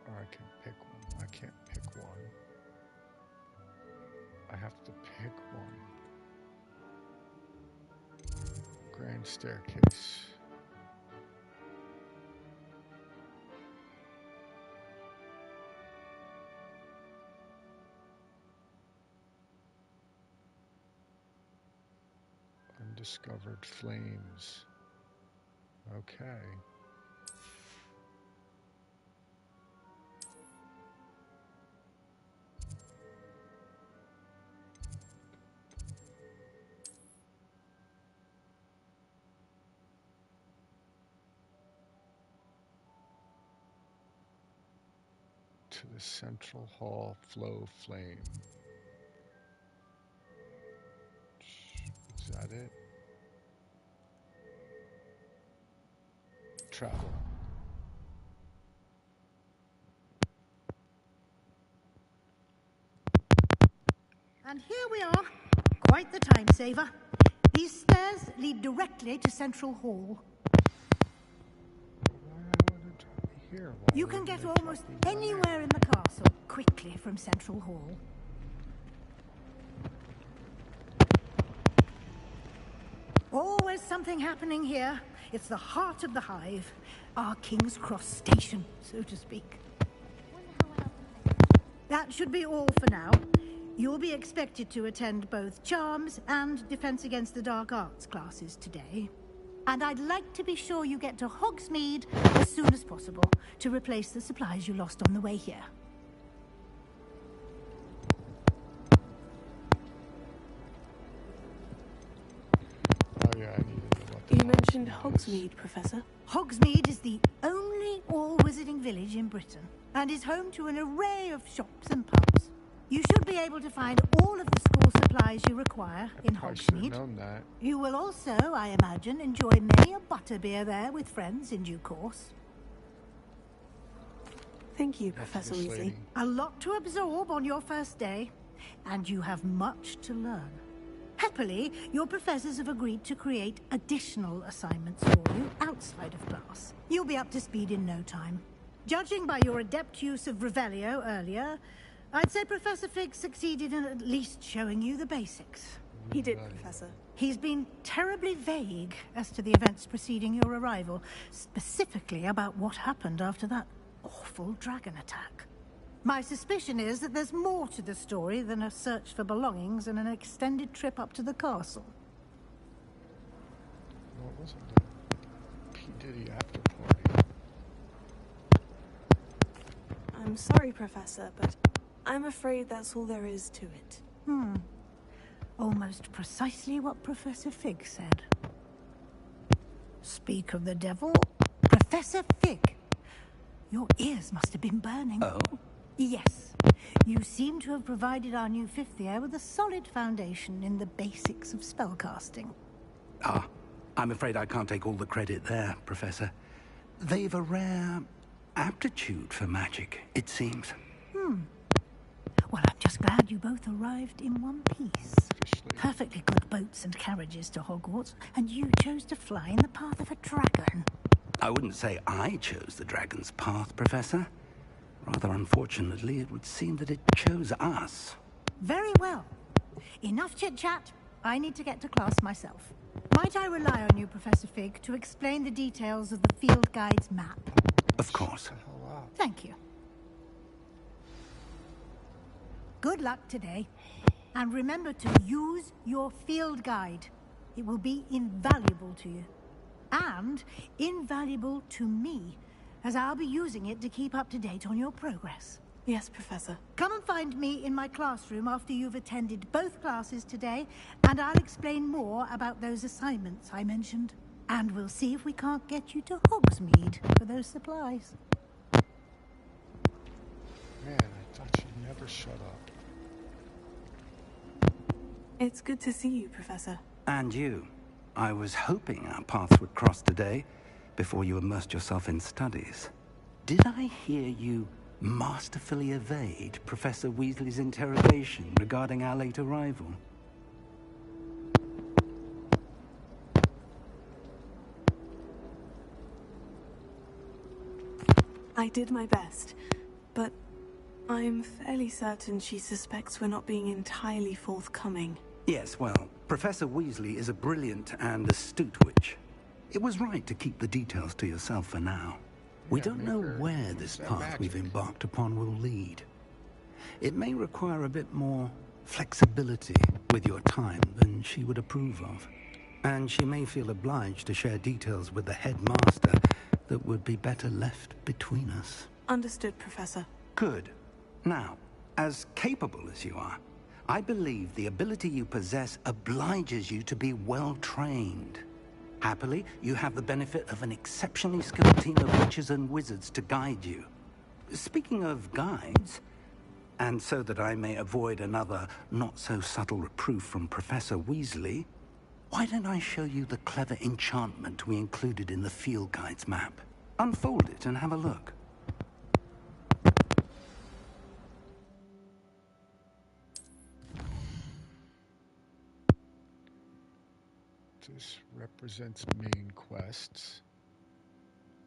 Or I can pick one. I can't pick one. I have to pick one. Grand staircase. Undiscovered flames. Okay. To the central hall flow flame. Is that it? Travel. And here we are. Quite the time saver. These stairs lead directly to Central Hall. You can get almost anywhere in the castle quickly from Central Hall. Always something happening here. It's the heart of the hive. Our King's Cross station, so to speak. That should be all for now. You'll be expected to attend both Charms and Defense Against the Dark Arts classes today. And I'd like to be sure you get to Hogsmeade as soon as possible to replace the supplies you lost on the way here. Oh yeah, I need to know what the You mentioned Hogsmeade, Professor. Hogsmeade is the only all-wizarding village in Britain and is home to an array of shops and pubs. You should be able to find all of the school supplies you require in Hogsmeade. Known that. You will also, I imagine, enjoy many a butterbeer there with friends in due course. Thank you, Professor Weasley. A lot to absorb on your first day, and you have much to learn. Happily, your professors have agreed to create additional assignments for you outside of class. You'll be up to speed in no time. Judging by your adept use of Revelio earlier, I'd say Professor Fig succeeded in at least showing you the basics. He did, Professor. He's been terribly vague as to the events preceding your arrival, specifically about what happened after that awful dragon attack. My suspicion is that there's more to the story than a search for belongings and an extended trip up to the castle. What was it? The P. Diddy after party. I'm sorry, Professor, but I'm afraid that's all there is to it. Almost precisely what Professor Fig said. Speak of the devil, Professor Fig. Your ears must have been burning. Oh? Yes. You seem to have provided our new fifth year with a solid foundation in the basics of spellcasting. Ah, I'm afraid I can't take all the credit there, Professor. They've a rare aptitude for magic, it seems. Well, I'm just glad you both arrived in one piece. Perfectly good boats and carriages to Hogwarts, and you chose to fly in the path of a dragon. I wouldn't say I chose the dragon's path, Professor. Rather unfortunately, it would seem that it chose us. Very well. Enough chit-chat. I need to get to class myself. Might I rely on you, Professor Fig, to explain the details of the field guide's map? Of course. Thank you. Good luck today. And remember to use your field guide. It will be invaluable to you. And invaluable to me, as I'll be using it to keep up to date on your progress. Yes, Professor. Come and find me in my classroom after you've attended both classes today, and I'll explain more about those assignments I mentioned. And we'll see if we can't get you to Hogsmeade for those supplies. Man, I thought she'd never shut up. It's good to see you, Professor. And you. I was hoping our paths would cross today, before you immersed yourself in studies. Did I hear you masterfully evade Professor Weasley's interrogation regarding our late arrival? I did my best, but I'm fairly certain she suspects we're not being entirely forthcoming. Yes, well, Professor Weasley is a brilliant and astute witch. It was right to keep the details to yourself for now. We don't know where this path we've embarked upon will lead. It may require a bit more flexibility with your time than she would approve of. And she may feel obliged to share details with the headmaster that would be better left between us. Understood, Professor. Good. Now, as capable as you are, I believe the ability you possess obliges you to be well trained. Happily, you have the benefit of an exceptionally skilled team of witches and wizards to guide you. Speaking of guides, and so that I may avoid another not-so-subtle reproof from Professor Weasley, why don't I show you the clever enchantment we included in the field guide's map? Unfold it and have a look. This represents main quests.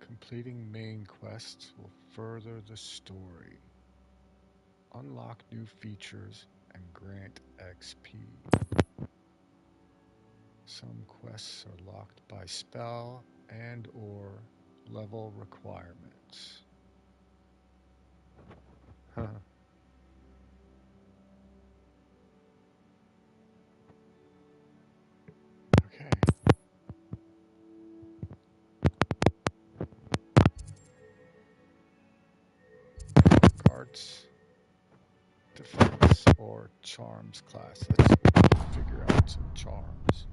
Completing main quests will further the story, unlock new features, and grant XP. Some quests are locked by spell and/or level requirements. Huh. Okay. Arts, defense, or charms class. Let's figure out some charms.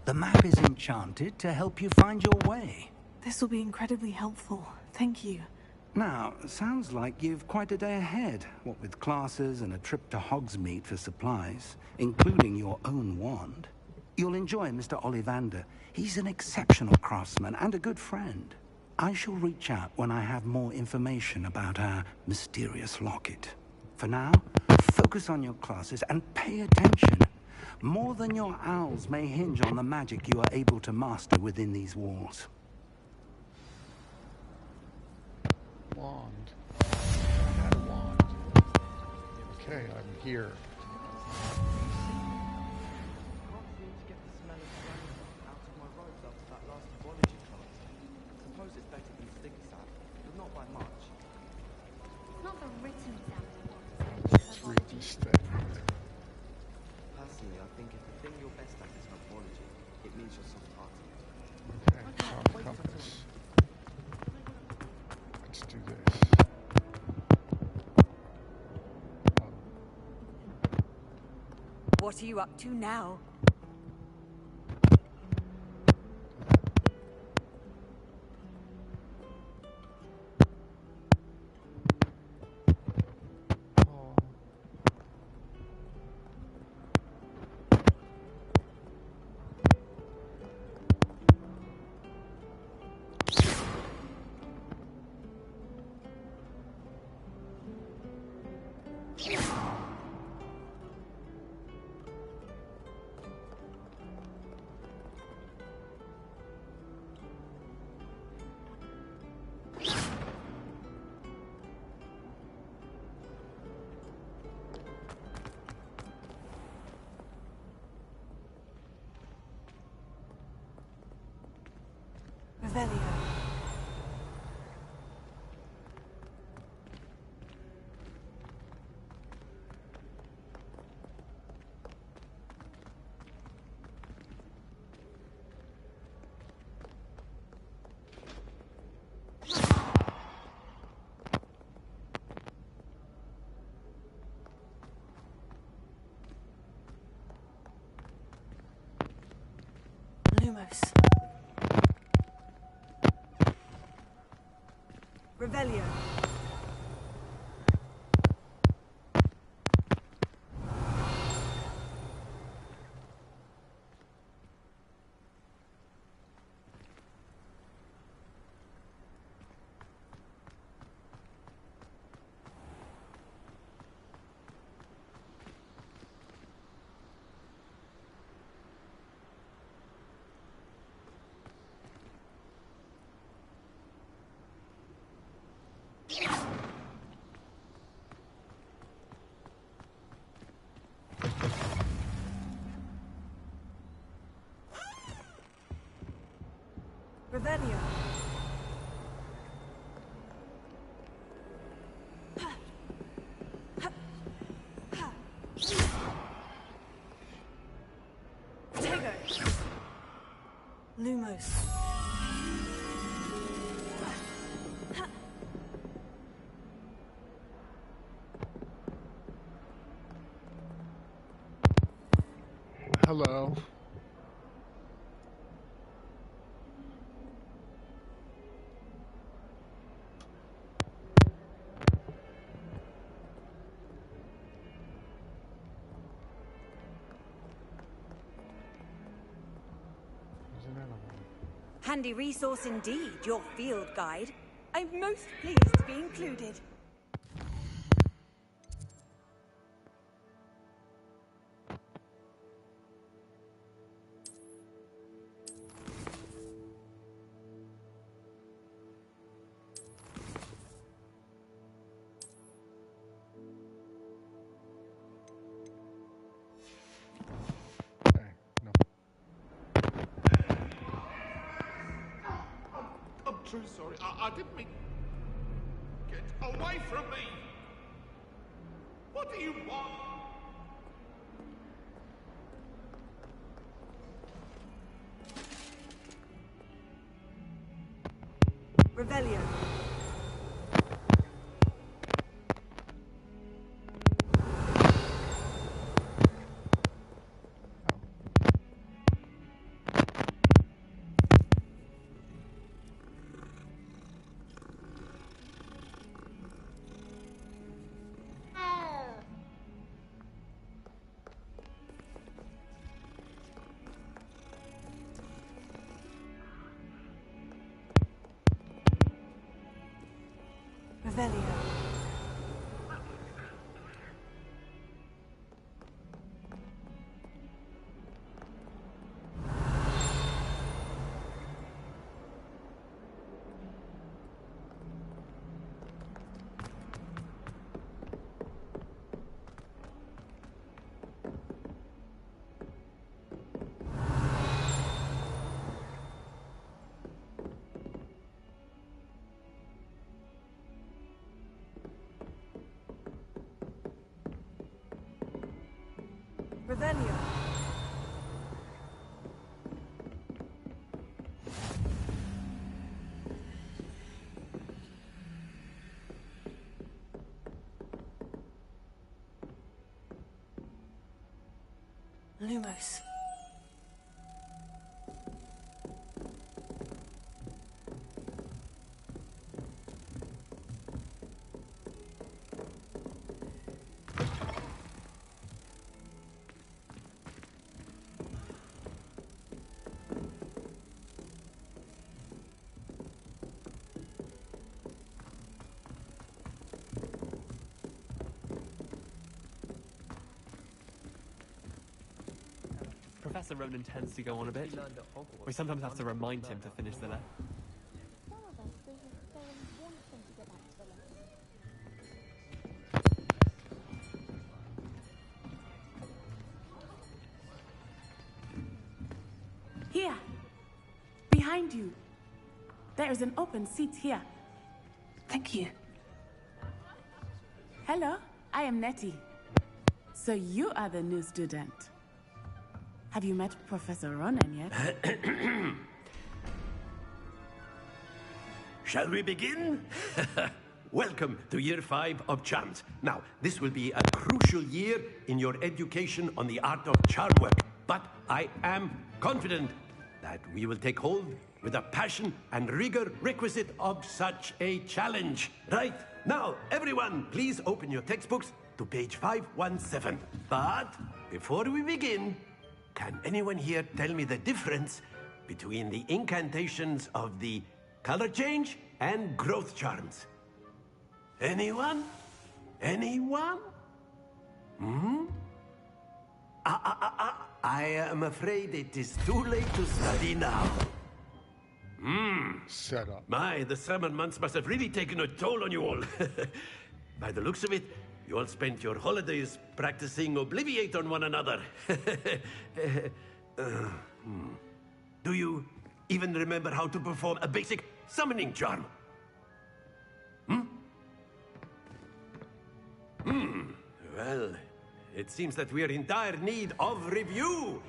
The map is enchanted to help you find your way. This will be incredibly helpful. Thank you. Now, sounds like you've quite a day ahead, what with classes and a trip to Hogsmeade for supplies, including your own wand. You'll enjoy Mr. Ollivander. He's an exceptional craftsman and a good friend. I shall reach out when I have more information about our mysterious locket. For now, focus on your classes and pay attention. More than your owls may hinge on the magic you are able to master within these walls. Wand. I had a wand. Okay, I'm here. Let's read this thing. Personally, I think if the thing you're best at is herbology, it means you're soft-hearted. Okay, compass. Let's do this. What are you up to now? Revelio. Lumos. Revelio. Revelio. Tego. Lumos. Hello. There's another one. Handy resource indeed, your field guide. I'm most pleased to be included. I'm truly sorry. I didn't mean... Get away from me! What do you want? Revelio. Revelio. Revelio. Lumos. Professor Ronan tends to go on a bit. We sometimes have to remind him to finish the lesson. Here! Behind you! There is an open seat here. Thank you. Hello, I am Nettie. So you are the new student. Have you met Professor Ronan yet? Shall we begin? Welcome to Year 5 of Charms. Now, this will be a crucial year in your education on the art of charm work, but I am confident that we will take hold with the passion and rigor requisite of such a challenge. Right, now, everyone, please open your textbooks to page 517. But before we begin, can anyone here tell me the difference between the incantations of the color change and growth charms? Anyone? Anyone? Hmm? I am afraid it is too late to study now. Set up. My, the summer months must have really taken a toll on you all. By the looks of it, you all spent your holidays practicing Obliviate on one another. Do you even remember how to perform a basic summoning charm? Well, it seems that we are in dire need of review.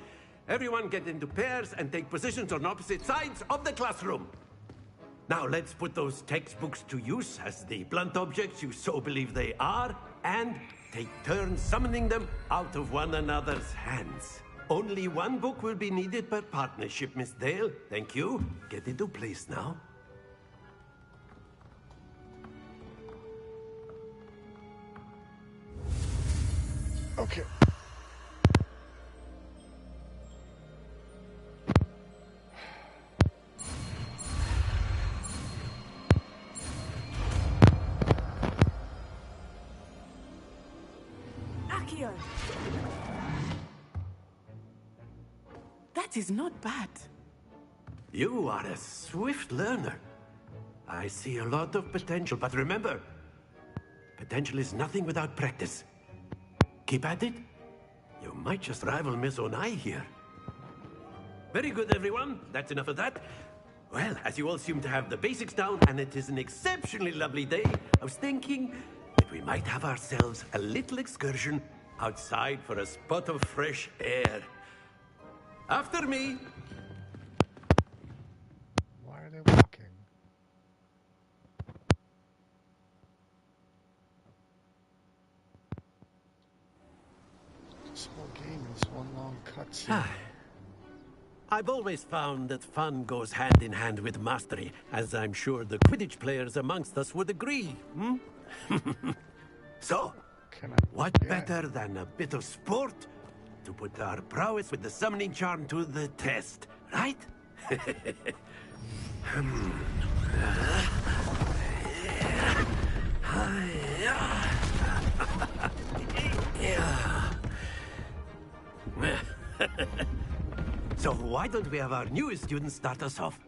Everyone get into pairs and take positions on opposite sides of the classroom. Now let's put those textbooks to use as the blunt objects you so believe they are, and take turns summoning them out of one another's hands. Only one book will be needed per partnership, Miss Dale. Thank you. Get into place now. Okay. Accio! That is not bad. You are a swift learner. I see a lot of potential, but remember, potential is nothing without practice. Keep at it. You might just rival Miss Onai here. Very good, everyone. That's enough of that. Well, as you all seem to have the basics down, and it is an exceptionally lovely day, I was thinking that we might have ourselves a little excursion outside for a spot of fresh air. After me. Why are they walking? This whole game is one long cutscene. I've always found that fun goes hand in hand with mastery, as I'm sure the Quidditch players amongst us would agree. So, what better than a bit of sport to put our prowess with the summoning charm to the test, right? So why don't we have our newest student start us off?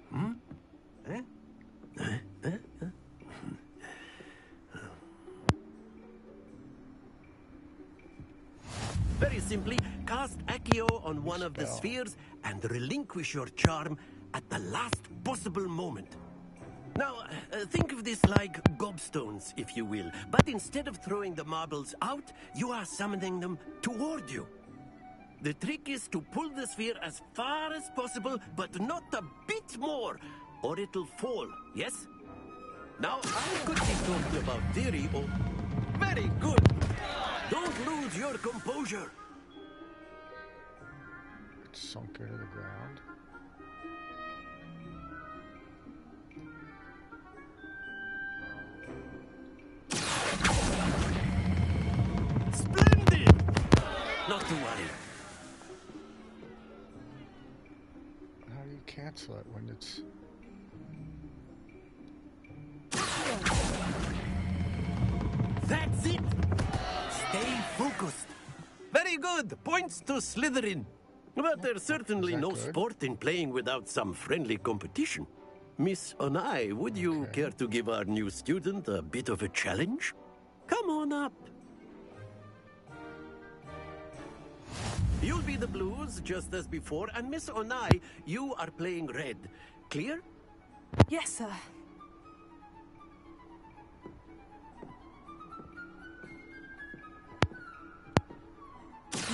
Very simply, cast Accio on one of the spheres and relinquish your charm at the last possible moment. Now, think of this like gobstones, if you will. But instead of throwing the marbles out, you are summoning them toward you. The trick is to pull the sphere as far as possible, but not a bit more, or it'll fall, yes? Now, I could be talking about theory or... Very good! Don't lose your composure! It's sunk into the ground. Splendid! Not to worry. How do you cancel it when it's... That's it! Stay focused. Very good. Points to Slytherin. But there's certainly no sport in playing without some friendly competition. Miss Onai, would you care to give our new student a bit of a challenge? Come on up. You'll be the blues, just as before, and Miss Onai, you are playing red. Clear? Yes, sir.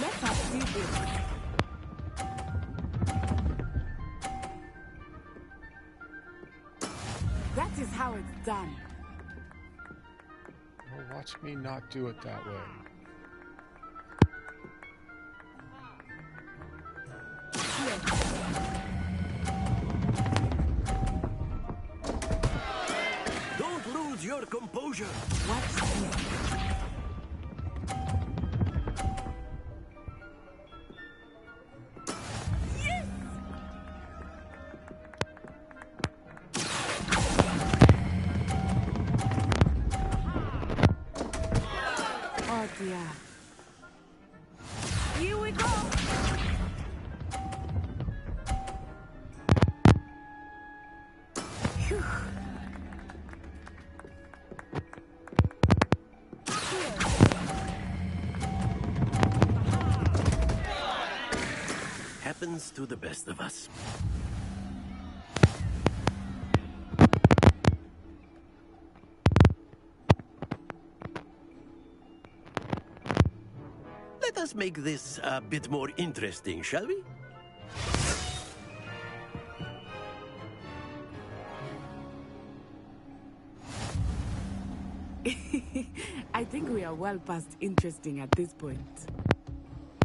Let us do this. That is how it's done. Well, watch me not do it that way. Don't lose your composure. Watch this. Oh dear. Here we go! Phew. Happens to the best of us. Let us make this a bit more interesting, shall we? I think we are well past interesting at this point.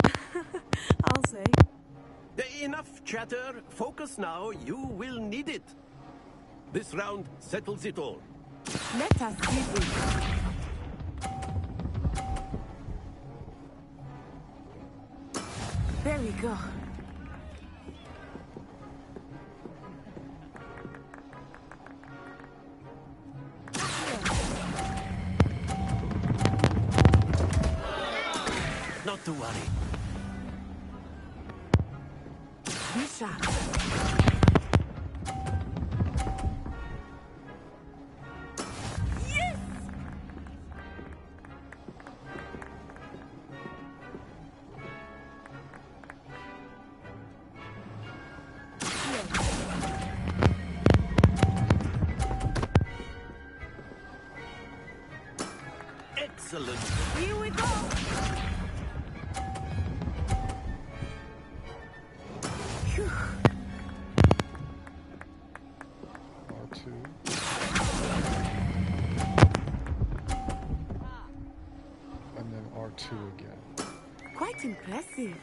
I'll say. Enough chatter. Focus now. You will need it. This round settles it all. Let us see this. There we go. Not to worry. Be sharp. Yes! Excellent. Here we go. Phew. R2. And then R2 again. Quite impressive.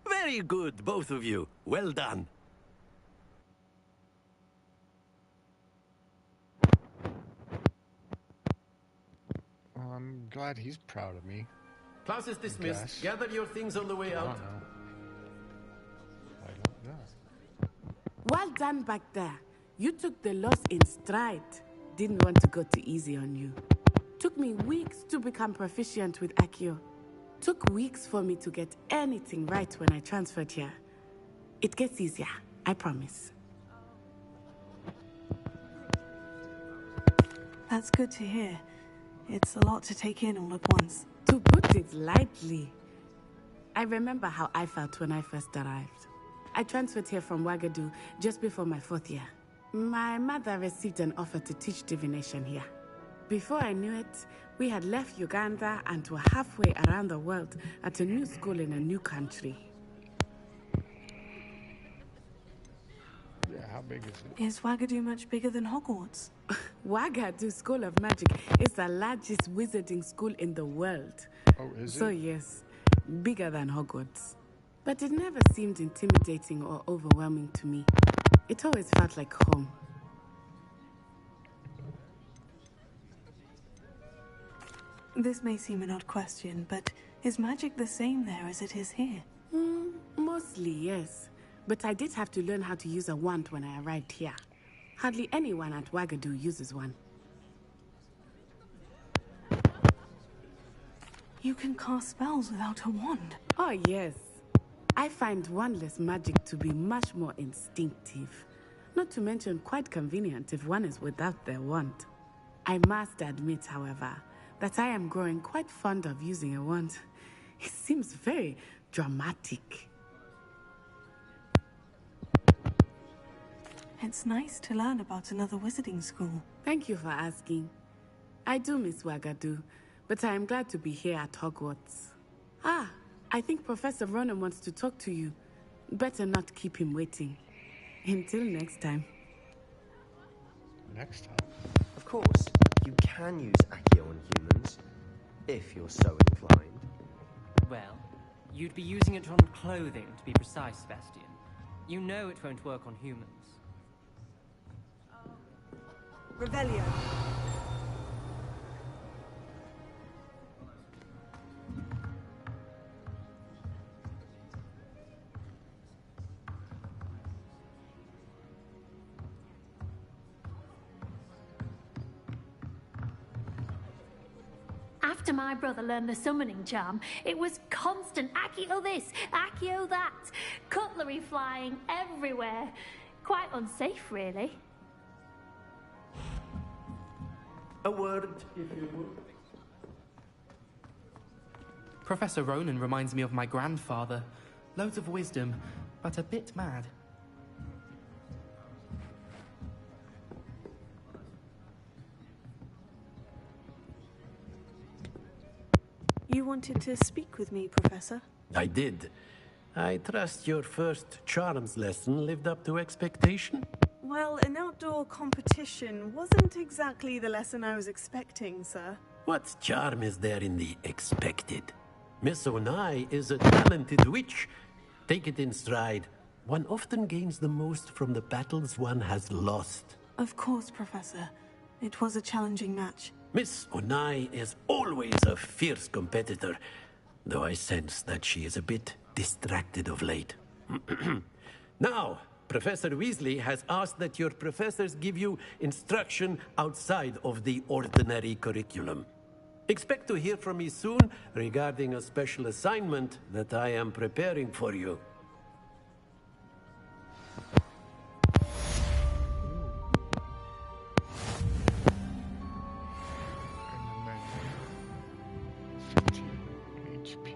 Very good, both of you. Well done. I'm glad he's proud of me. Class is dismissed. Guess. Gather your things on the way I out. don't know. I don't know. Well done back there. You took the loss in stride. Didn't want to go too easy on you. Took me weeks to become proficient with Accio. Took weeks for me to get anything right when I transferred here. It gets easier, I promise. That's good to hear. It's a lot to take in all at once. To put it lightly, I remember how I felt when I first arrived. I transferred here from Wagadu just before my 4th year. My mother received an offer to teach divination here. Before I knew it, we had left Uganda and were halfway around the world at a new school in a new country. Yeah, how big is it? Is Wagadu much bigger than Hogwarts? Wagadu School of Magic is the largest wizarding school in the world. Oh, is it? So yes, bigger than Hogwarts. But it never seemed intimidating or overwhelming to me. It always felt like home. This may seem an odd question, but is magic the same there as it is here? Mostly, yes. But I did have to learn how to use a wand when I arrived here. Hardly anyone at Wagadu uses one. You can cast spells without a wand. Oh, yes. I find wandless magic to be much more instinctive. Not to mention quite convenient if one is without their wand. I must admit, however, that I am growing quite fond of using a wand. It seems very dramatic. It's nice to learn about another wizarding school. Thank you for asking. I do miss Wagadu, but I am glad to be here at Hogwarts. Ah, I think Professor Ronan wants to talk to you. Better not keep him waiting. Until next time. Next time? Of course, you can use Accio on humans, if you're so inclined. Well, you'd be using it on clothing, to be precise, Sebastian. You know it won't work on humans. Revelio. After my brother learned the summoning charm, it was constant Accio this, Accio that, cutlery flying everywhere. Quite unsafe, really. A word, if you would. Professor Ronan reminds me of my grandfather. Loads of wisdom, but a bit mad. You wanted to speak with me, Professor? I did. I trust your first charms lesson lived up to expectation? Well, an outdoor competition wasn't exactly the lesson I was expecting, sir. What charm is there in the expected? Miss Onai is a talented witch. Take it in stride. One often gains the most from the battles one has lost. Of course, Professor. It was a challenging match. Miss Onai is always a fierce competitor, though I sense that she is a bit distracted of late. Now, Professor Weasley has asked that your professors give you instruction outside of the ordinary curriculum. Expect to hear from me soon regarding a special assignment that I am preparing for you. HP.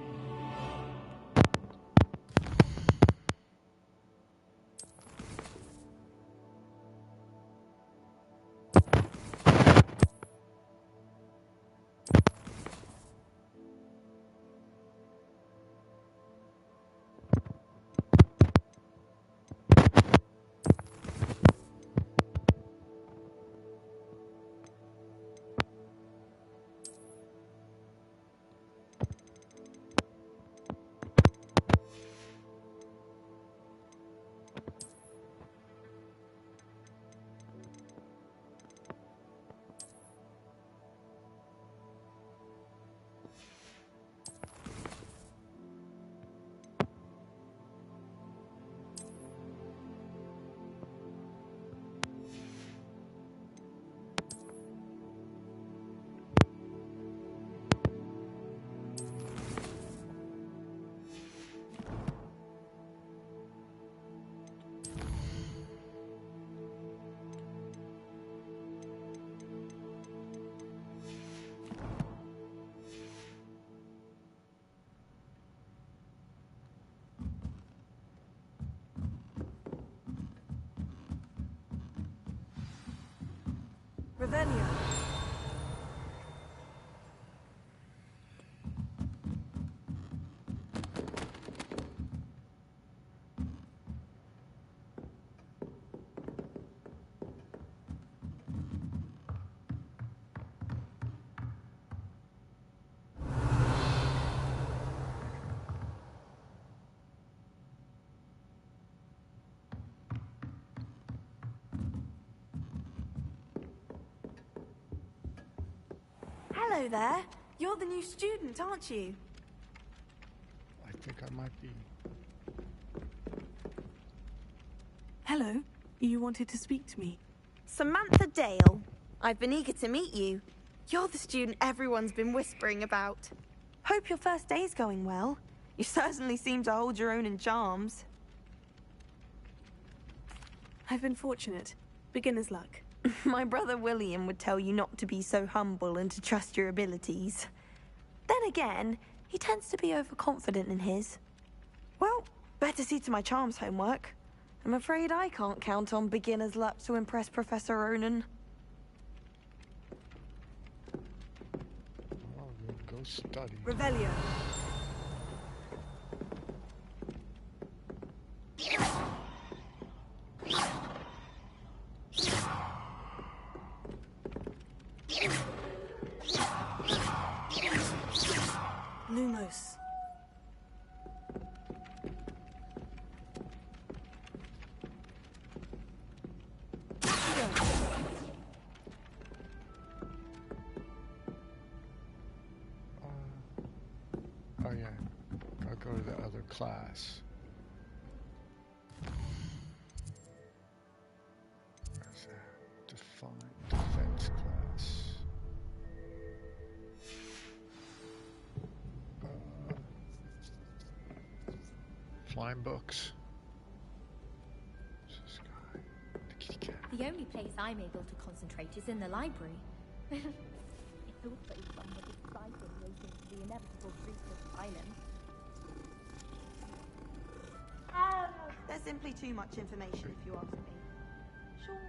Revelio. Hello there. You're the new student, aren't you? I think I might be. Hello. You wanted to speak to me? Samantha Dale. I've been eager to meet you. You're the student everyone's been whispering about. Hope your first day's going well. You certainly seem to hold your own in charms. I've been fortunate. Beginner's luck. My brother William would tell you not to be so humble and to trust your abilities. Then again, he tends to be overconfident in his. Well, better see to my charms homework. I'm afraid I can't count on beginner's luck to impress Professor Ronan. Well, we'll go study. Revelio. Lumos. Oh yeah, I'll go to the other class. Where's that? Defense class. Flying books. This guy, the kitty cat. The only place I'm able to concentrate is in the library. It's also fun but exciting waiting for the inevitable Priestess Island. There's simply too much information if you ask me. Sure.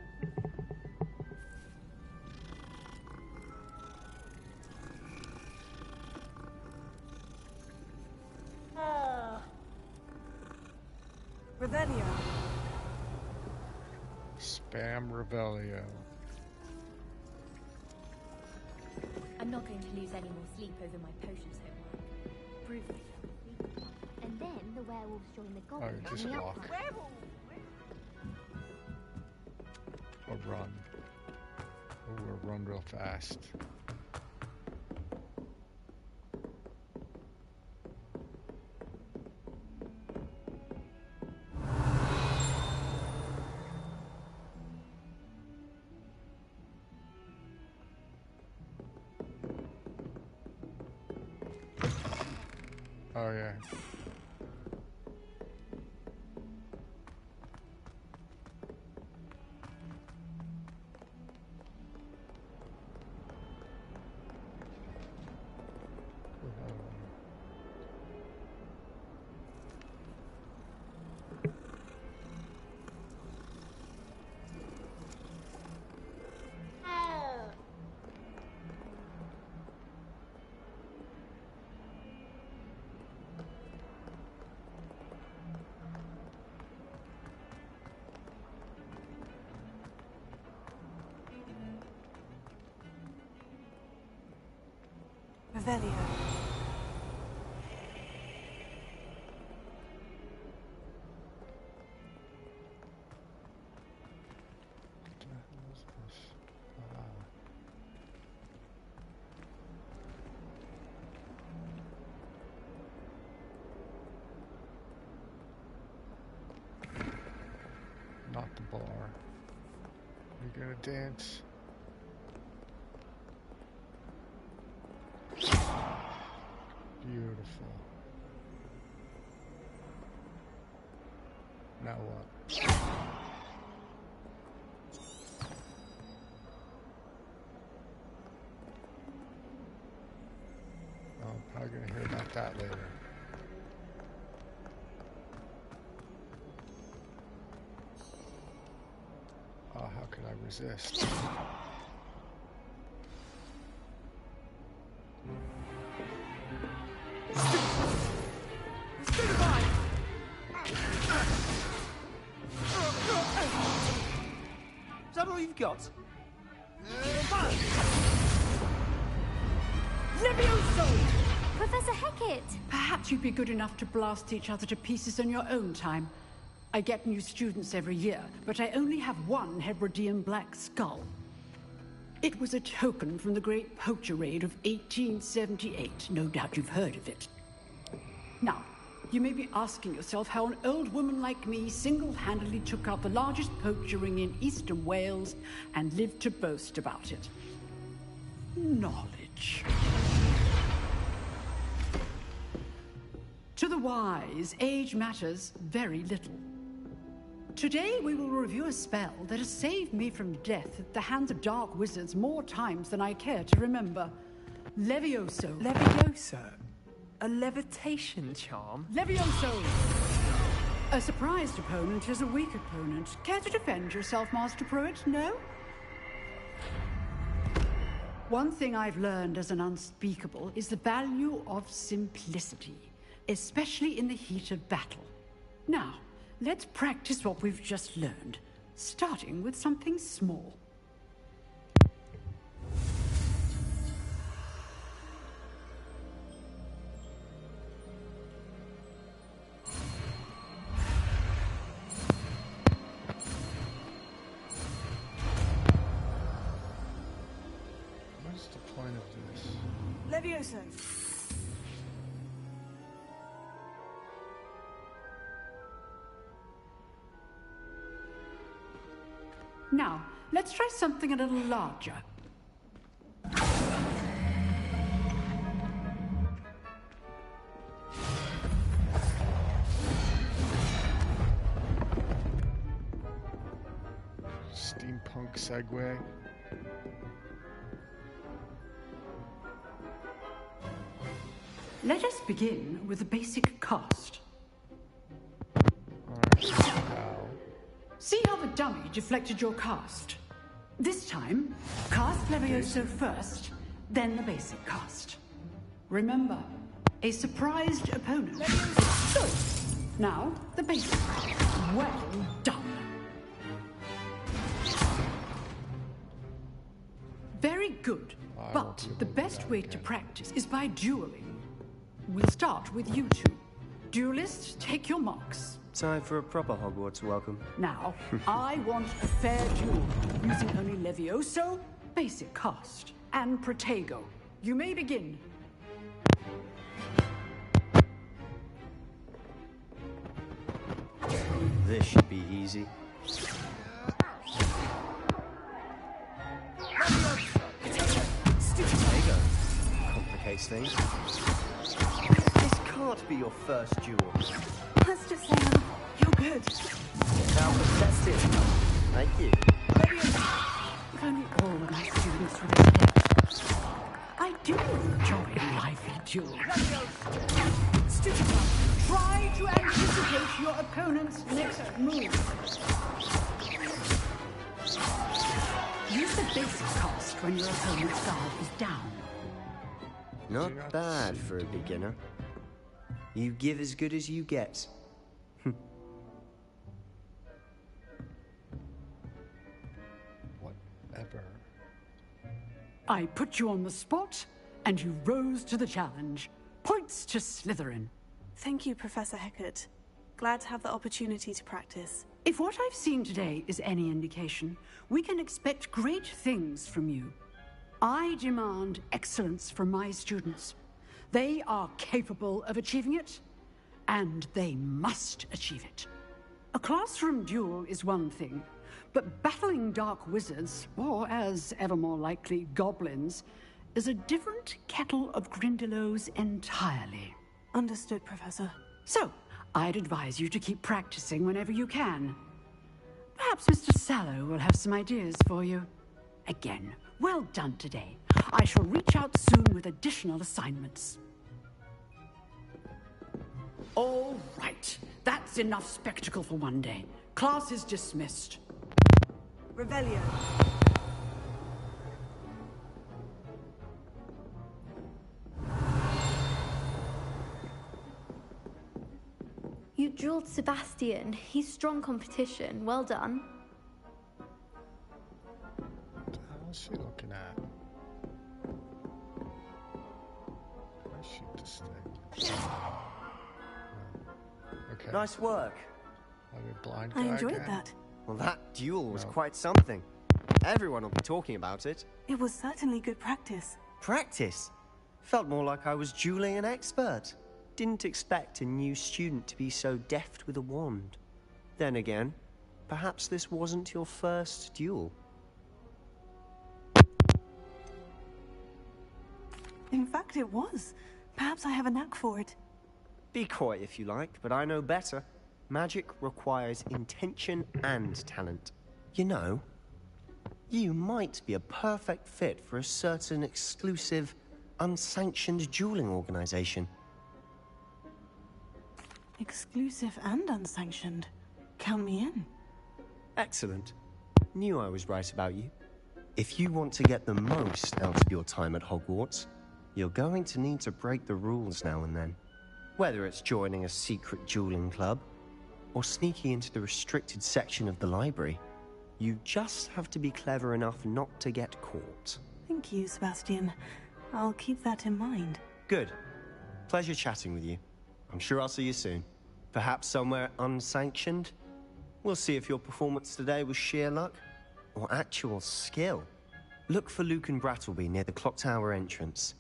Spam Revelio. I'm not going to lose any more sleep over my potions homework. Proof I shall sleep. And then the werewolves join the goblins just on the walk. outside. Or run. Or run real fast. Oh yeah. Revelio. Not the bar. You gonna dance? Beautiful. Now what? Oh, I'm probably gonna hear about that later. Oh, how could I resist? Is that all you've got? Levioso! Professor Hecat! Perhaps you'd be good enough to blast each other to pieces in your own time. I get new students every year, but I only have one Hebridean black skull. It was a token from the Great Poacher Raid of 1878. No doubt you've heard of it. Now, you may be asking yourself how an old woman like me single-handedly took out the largest poacher ring in eastern Wales and lived to boast about it. Knowledge. To the wise, age matters very little. Today we will review a spell that has saved me from death at the hands of dark wizards more times than I care to remember. Levioso. Levioso? A levitation charm? Levioso! A surprised opponent is a weak opponent. Care to defend yourself, Master Pruitt? No? One thing I've learned as an unspeakable is the value of simplicity, especially in the heat of battle. Now, let's practice what we've just learned, starting with something small. What's the point of this? Levioso. Now, let's try something a little larger. Steampunk segue. Let us begin with the basic cast. See how the dummy deflected your cast? This time, cast Levioso first, then the basic cast. Remember, a surprised opponent. So, now the basic. Well done. Very good. I won't But be able the to do best that way to again. practice is by dueling. We'll start with you two. Duelists, take your marks. Time for a proper Hogwarts welcome. Now, I want a fair duel, using only Levioso, basic cast, and Protego. You may begin. This should be easy. There you go. Complicates things. This can't be your first duel. Let's just say you're good. Now, that's it. Thank you. If only all of my students would escape. I do enjoy lively duels. Try to anticipate your opponent's next move. Use the basic cast when your opponent's guard is down. Not bad for a beginner. You give as good as you get. Whatever. I put you on the spot, and you rose to the challenge. Points to Slytherin. Thank you, Professor Hecat. Glad to have the opportunity to practice. If what I've seen today is any indication, we can expect great things from you. I demand excellence from my students. They are capable of achieving it, and they must achieve it. A classroom duel is one thing, but battling dark wizards, or as ever more likely, goblins, is a different kettle of Grindylows entirely. Understood, Professor. So, I'd advise you to keep practicing whenever you can. Perhaps Mr. Sallow will have some ideas for you. Again, well done today. I shall reach out soon with additional assignments. All right. That's enough spectacle for one day. Class is dismissed. Revelio. You dueled Sebastian. He's strong competition. Well done. What the hell is she looking at? I shoot this thing. Okay. Nice work. Like a blind I guy enjoyed again? that. Well, that duel was quite something. Everyone will be talking about it. It was certainly good practice. Practice? Felt more like I was dueling an expert. Didn't expect a new student to be so deft with a wand. Then again, perhaps this wasn't your first duel. In fact, it was. Perhaps I have a knack for it. Be coy if you like, but I know better. Magic requires intention and talent. You know, you might be a perfect fit for a certain exclusive, unsanctioned dueling organization. Exclusive and unsanctioned. Count me in. Excellent. Knew I was right about you. If you want to get the most out of your time at Hogwarts, you're going to need to break the rules now and then. Whether it's joining a secret dueling club, or sneaking into the restricted section of the library, you just have to be clever enough not to get caught. Thank you, Sebastian. I'll keep that in mind. Good. Pleasure chatting with you. I'm sure I'll see you soon. Perhaps somewhere unsanctioned? We'll see if your performance today was sheer luck or actual skill. Look for Luke and Brattleby near the clock tower entrance.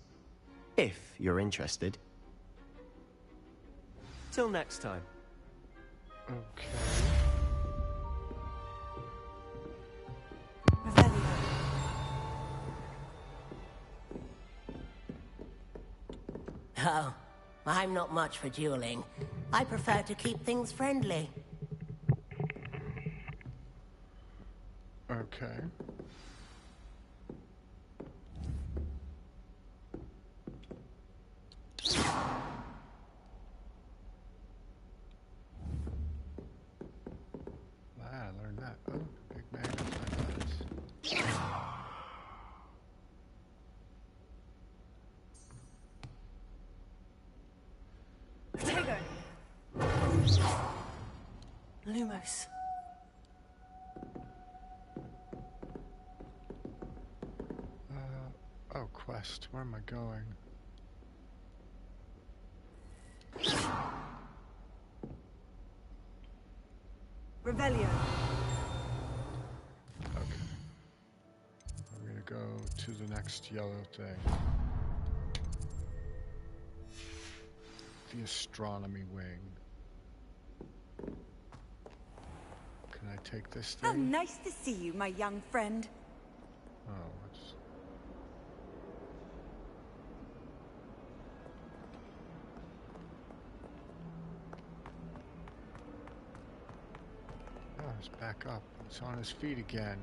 If you're interested. Till next time. Okay. Oh, I'm not much for dueling. I prefer to keep things friendly. Okay. I learned that. Oh, big magnifying glass. Protego. Lumos. Oh, quest. Where am I going? Revelio. Okay. I'm gonna go to the next yellow thing. The astronomy wing. Can I take this thing? How nice to see you, my young friend. Oh, what's... Oh, he's back up. He's on his feet again.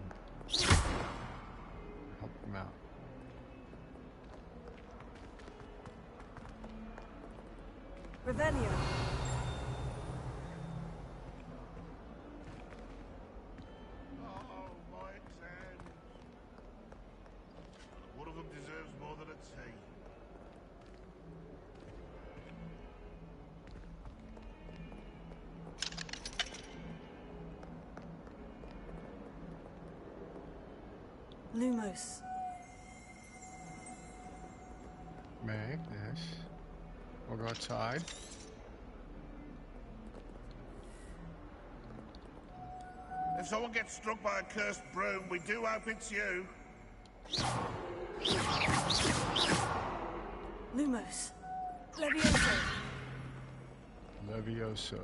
Help him out. Revelio. Oh, my exams. One of them deserves more than a tea. Lumos. Meg, yes. We'll go outside. If someone gets struck by a cursed broom, we do hope it's you. Lumos. Levioso. Levioso.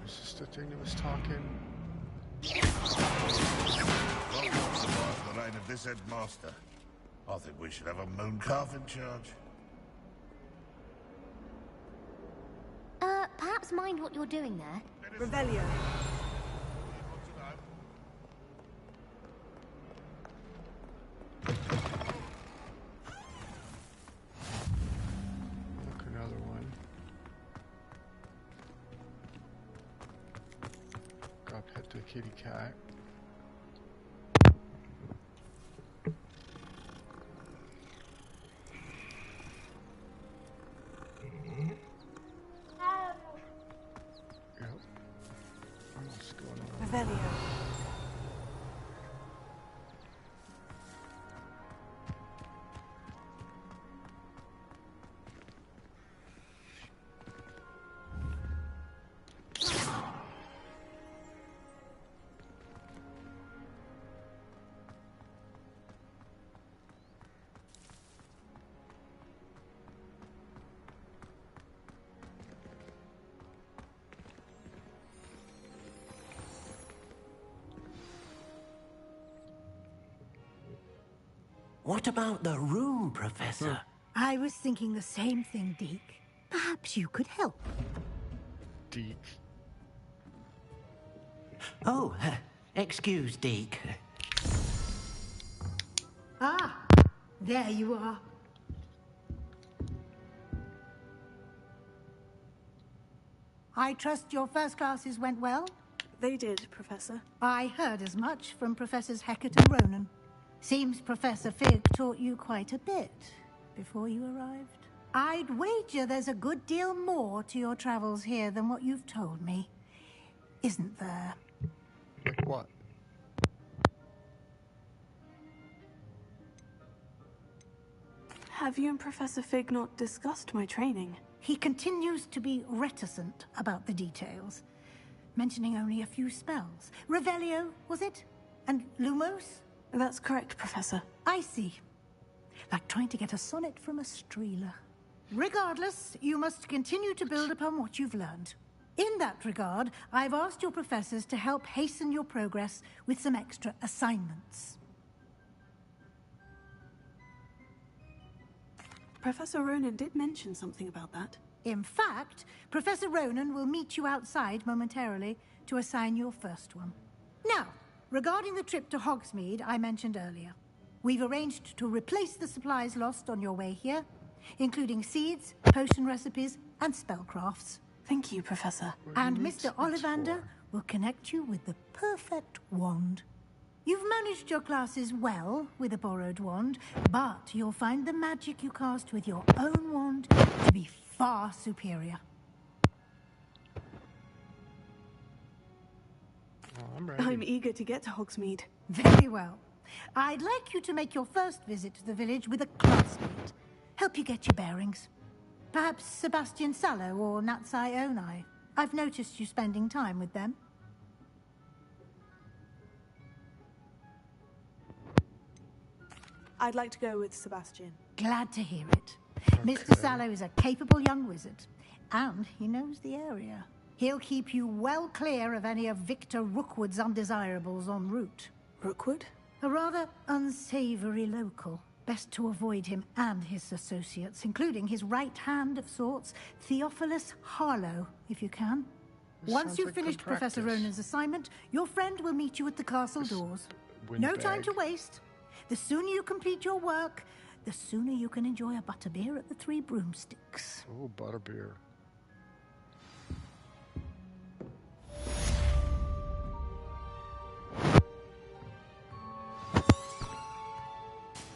Is this the thing that was talking? Well, not survived the reign of this headmaster. I think we should have a mooncalf in charge. Perhaps mind what you're doing there. Revelio. Look, another one. Go pet the kitty cat. Revelio. What about the room, Professor? I was thinking the same thing, Deke. Perhaps you could help. Deke. Oh, excuse, Deke. Ah, there you are. I trust your first classes went well? They did, Professor. I heard as much from Professors Hecat and Ronan. Seems Professor Fig taught you quite a bit before you arrived. I'd wager there's a good deal more to your travels here than what you've told me. Isn't there? Like what? Have you and Professor Fig not discussed my training? He continues to be reticent about the details, mentioning only a few spells. Revelio, was it? And Lumos? That's correct, Professor. I see. Like trying to get a sonnet from a streeler. Regardless, you must continue to build upon what you've learned. In that regard, I've asked your professors to help hasten your progress with some extra assignments. Professor Ronan did mention something about that. In fact, Professor Ronan will meet you outside momentarily to assign your first one. Now, regarding the trip to Hogsmeade I mentioned earlier, we've arranged to replace the supplies lost on your way here, including seeds, potion recipes, and spellcrafts. Thank you, Professor. And Mr. Ollivander will connect you with the perfect wand. You've managed your classes well with a borrowed wand, but you'll find the magic you cast with your own wand to be far superior. Oh, I'm ready. I'm eager to get to Hogsmeade. Very well. I'd like you to make your first visit to the village with a classmate. Help you get your bearings. Perhaps Sebastian Sallow or Natsai Onai. I've noticed you spending time with them. I'd like to go with Sebastian. Glad to hear it. Mr. Sallow is a capable young wizard, and he knows the area. He'll keep you well clear of any of Victor Rookwood's undesirables en route. Rookwood? A rather unsavory local. Best to avoid him and his associates, including his right hand of sorts, Theophilus Harlow, if you can. Once you've finished Professor Ronan's assignment, your friend will meet you at the castle doors. No time to waste. The sooner you complete your work, the sooner you can enjoy a butterbeer at the Three Broomsticks. Oh, butterbeer.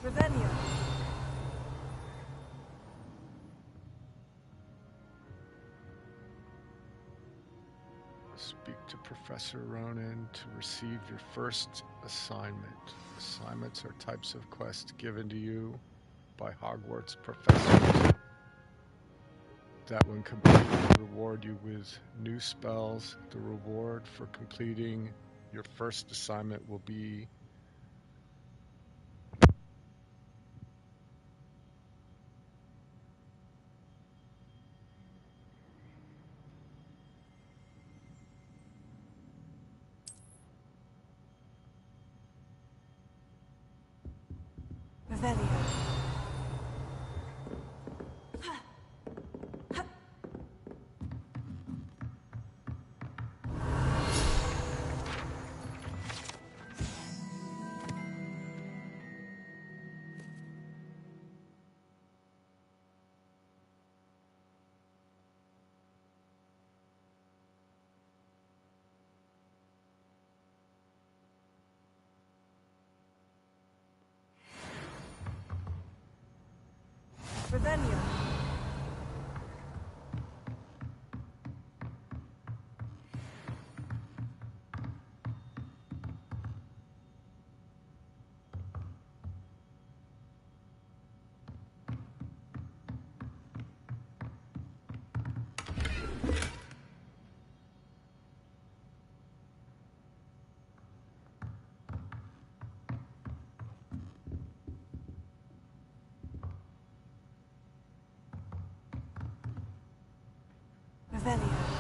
Revelio. Speak to Professor Ronan to receive your first assignment. Assignments are types of quests given to you by Hogwarts professors that when completed reward you with new spells. The reward for completing your first assignment will be Revelio. Revelio. Revelio.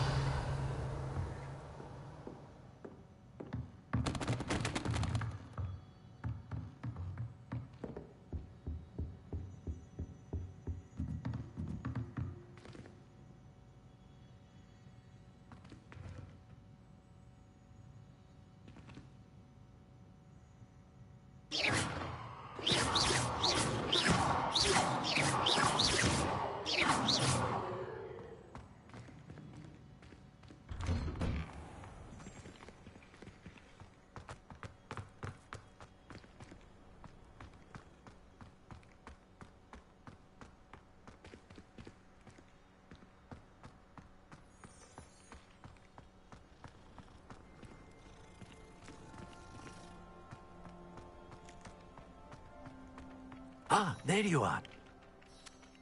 Ah, there you are.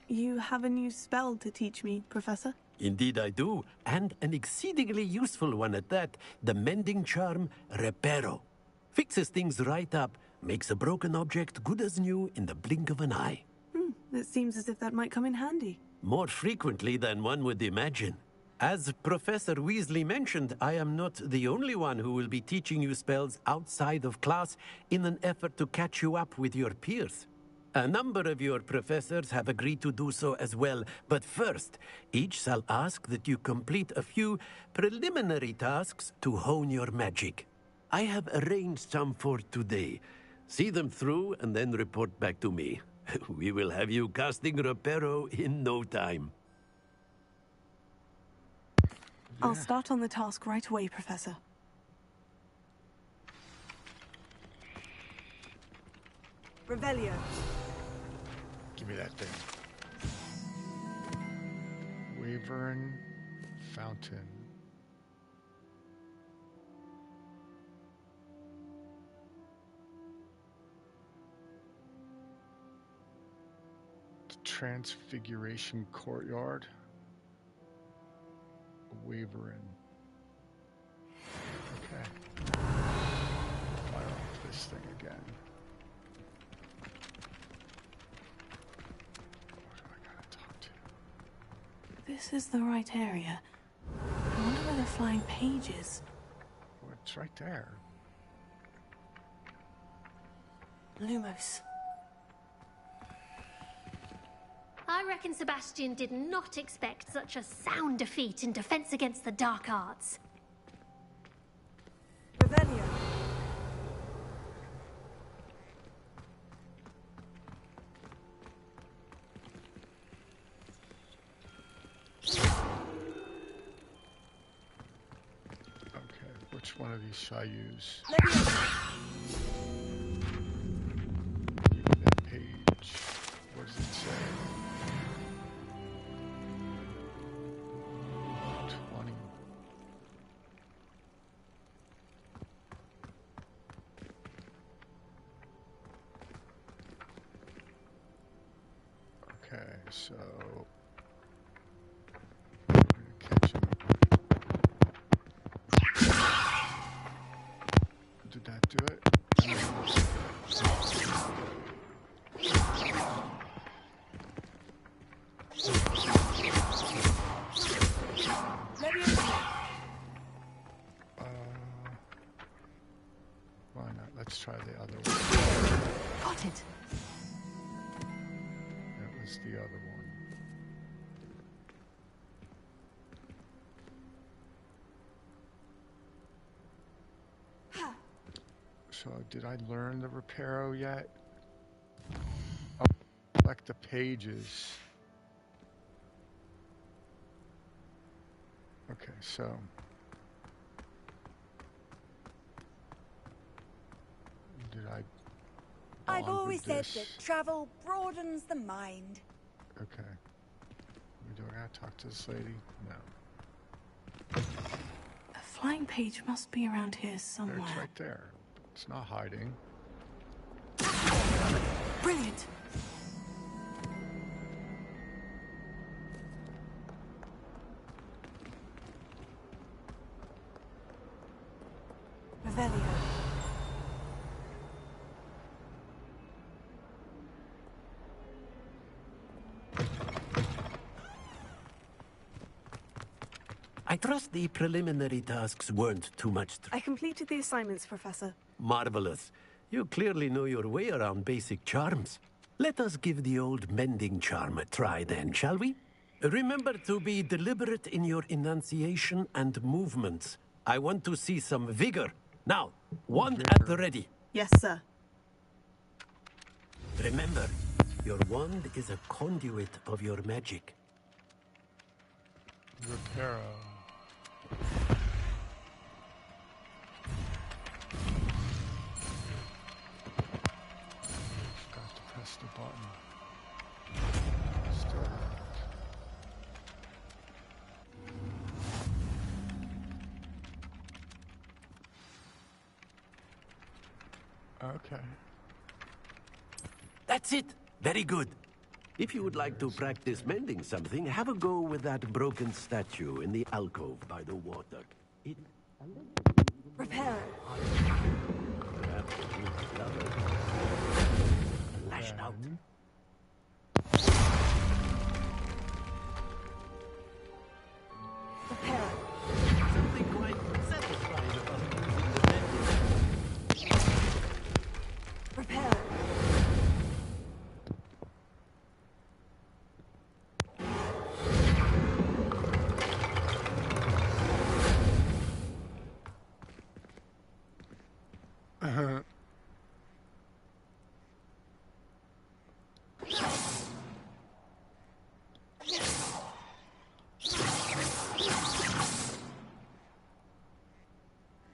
You have a new spell to teach me, Professor? Indeed I do, and an exceedingly useful one at that. The mending charm, Reparo. Fixes things right up, makes a broken object good as new in the blink of an eye. It seems as if that might come in handy. More frequently than one would imagine. As Professor Weasley mentioned, I am not the only one who will be teaching you spells outside of class in an effort to catch you up with your peers. A number of your professors have agreed to do so as well, but first, each shall ask that you complete a few preliminary tasks to hone your magic. I have arranged some for today. See them through and then report back to me. We will have you casting Reparo in no time. I'll start on the task right away, Professor. Revelio. Give me that thing. Wyvern Fountain. Transfiguration Courtyard. Wavering. Okay. Fire off this thing again. What do I gotta talk to? This is the right area. I wonder where the flying page is. Oh, it's right there. Lumos. I reckon Sebastian did not expect such a sound defeat in defense against the dark arts. Revelio. Okay, which one of these should I use? That page. What does it say? 20. Okay, so I'm gonna catch him. Did that do it? Why not? Let's try the other one. Got it. That was the other one. So, did I learn the Reparo yet? Oh, select the pages. Okay, so. Did I? I've bond always with said this? that travel broadens the mind. Okay. Do I gotta talk to this lady? No. The flying page must be around here somewhere. It's right there. It's not hiding. Brilliant. Revelio. I trust the preliminary tasks weren't too much. I completed the assignments, Professor. Marvelous. You clearly know your way around basic charms. Let us give the old mending charm a try then, shall we? Remember to be deliberate in your enunciation and movements. I want to see some vigor. Now, wand at the ready. Yes, sir. Remember, your wand is a conduit of your magic. Reparo. Forgot to press the button. Still locked. Okay. That's it. Very good. If you would like to practice mending something, have a go with that broken statue in the alcove by the water. It... Reparo. Lashed out. Something quite satisfying about using the mending. Reparo.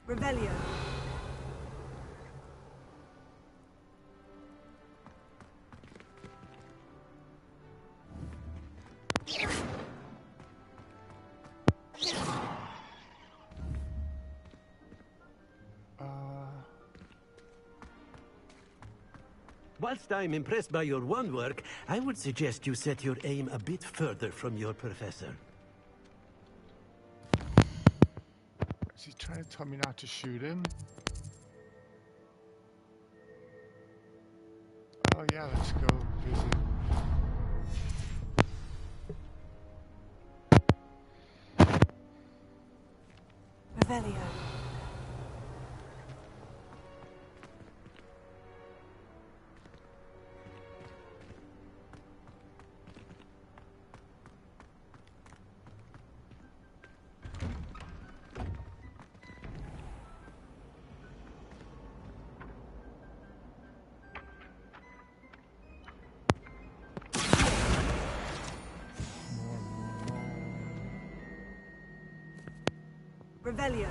Revelio. Whilst I'm impressed by your wand work, I would suggest you set your aim a bit further from your professor. Is he trying to tell me not to shoot him? Oh yeah, let's go visit. Revelio. Revelio.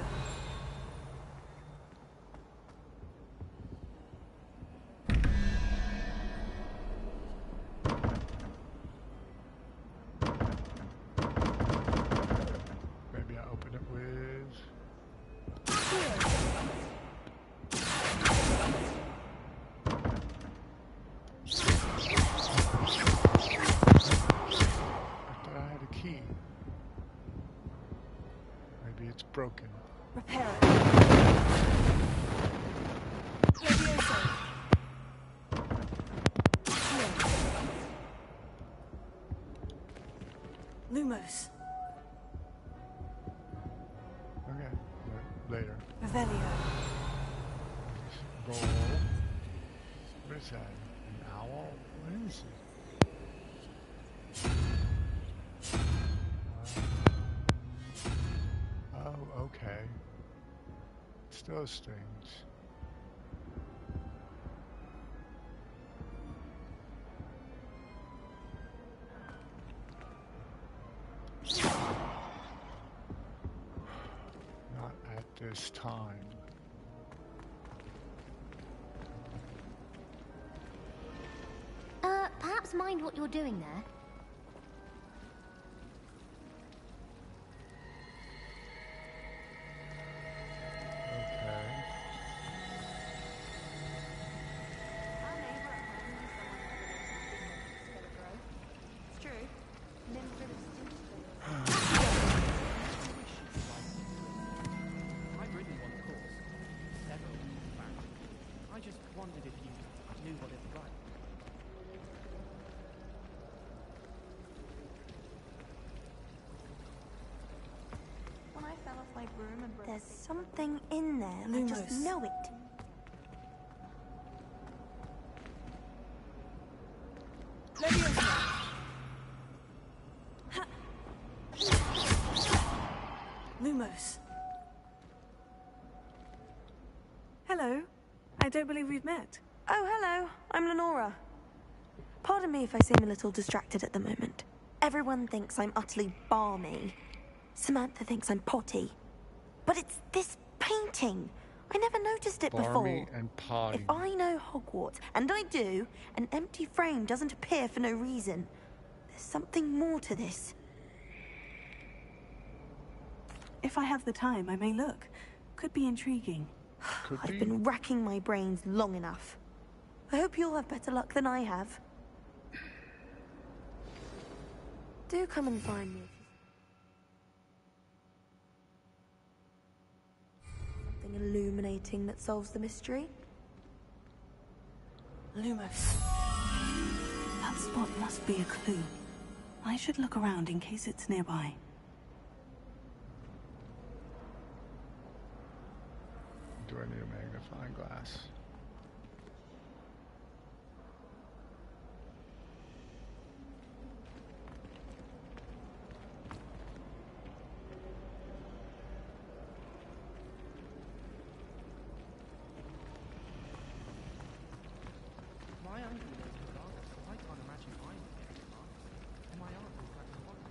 Maybe I open it with... I thought I had a key. Maybe it's broken. Repair it. Levioso. Lumos. Okay, later. Revelio. Roll. What is that? An owl? What is it? Oh, okay. It's those things. Not at this time. Perhaps mind what you're doing there? There's something in there. I just know it. Lumos. Hello. I don't believe we've met. Oh, hello. I'm Lenora. Pardon me if I seem a little distracted at the moment. Everyone thinks I'm utterly balmy. Samantha thinks I'm potty. But it's this painting. I never noticed it Barmy before. and potty. If I know Hogwarts, and I do, an empty frame doesn't appear for no reason. There's something more to this. If I have the time, I may look. Could be intriguing. I've been racking my brains long enough. I hope you'll have better luck than I have. Do come and find me. Something illuminating that solves the mystery. Lumos. That spot must be a clue. I should look around in case it's nearby. Do I need a magnifying glass? My uncle was regardless, so I can't imagine I'm and my aunt was like a horror.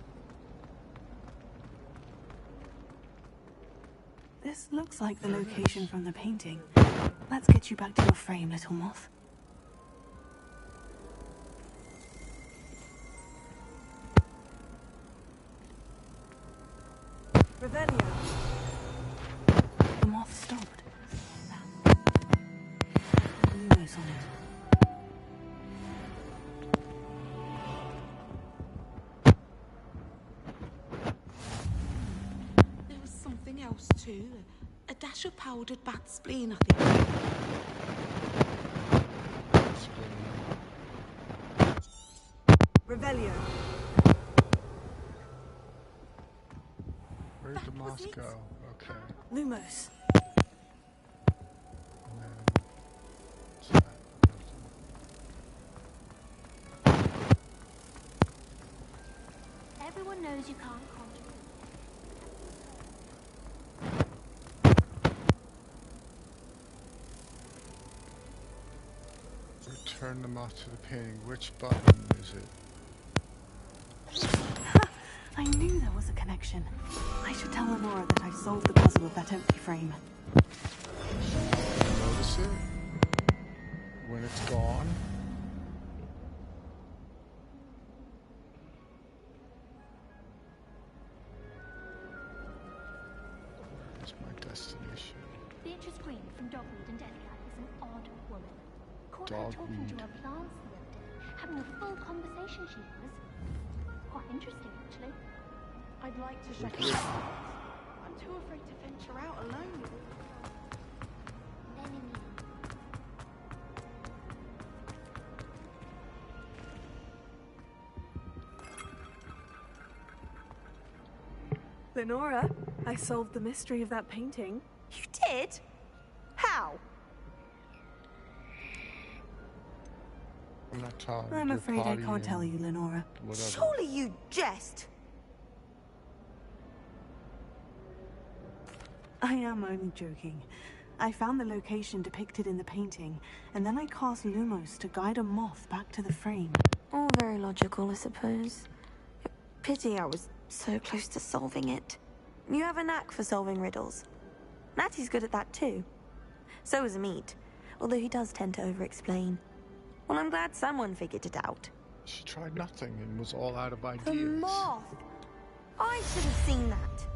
This looks like the location from the painting. Let's get you back to your frame, little moth. Revelio. The moth stopped. Lumos on it. too. A dash of powdered bat spleen, I think. Revelio. Where did the moss go? Okay. Lumos. And then, what's that? Nothing. Everyone knows you can't conjure. Return the moss to the painting. Which button is it? I knew there was a connection. I should tell Lenora that I solved the puzzle of that empty frame. Notice it when it's gone. Where's my destination? Beatrice Green from Dogweed and Deathcat is an odd woman. Caught her talking to her plants the other day, having a full conversation. She was quite interesting, actually. I'd like to check it out. I'm too afraid to venture out alone. Lenora, I solved the mystery of that painting. You did? How? I'm not telling. I'm afraid I can't tell you, Lenora. Whatever. Surely you jest. I am only joking. I found the location depicted in the painting, and then I cast Lumos to guide a moth back to the frame. All very logical, I suppose. Pity I was so close to solving it. You have a knack for solving riddles. Natty's good at that too. So is Meat, although he does tend to over-explain. Well, I'm glad someone figured it out. She tried nothing and was all out of ideas. The moth! I should have seen that.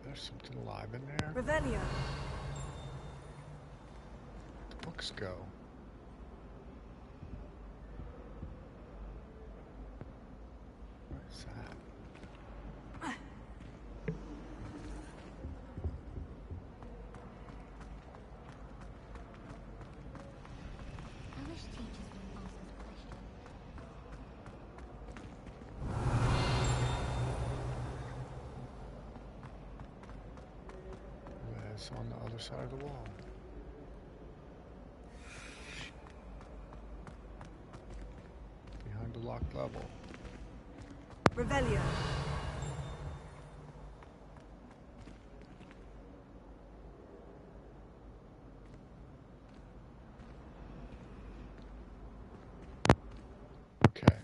There's something alive in there. Revelio. The books go. Where's that? I wish teachers wouldn't ask us questions. It's on the other side of the wall. Behind the locked level. Revelio. Okay.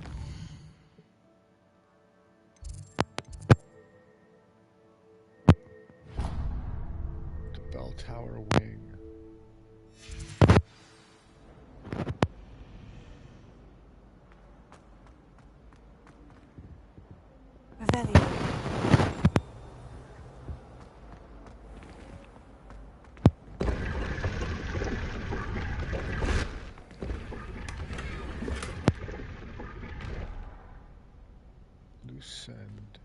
The bell tower wing. Revelio. Send.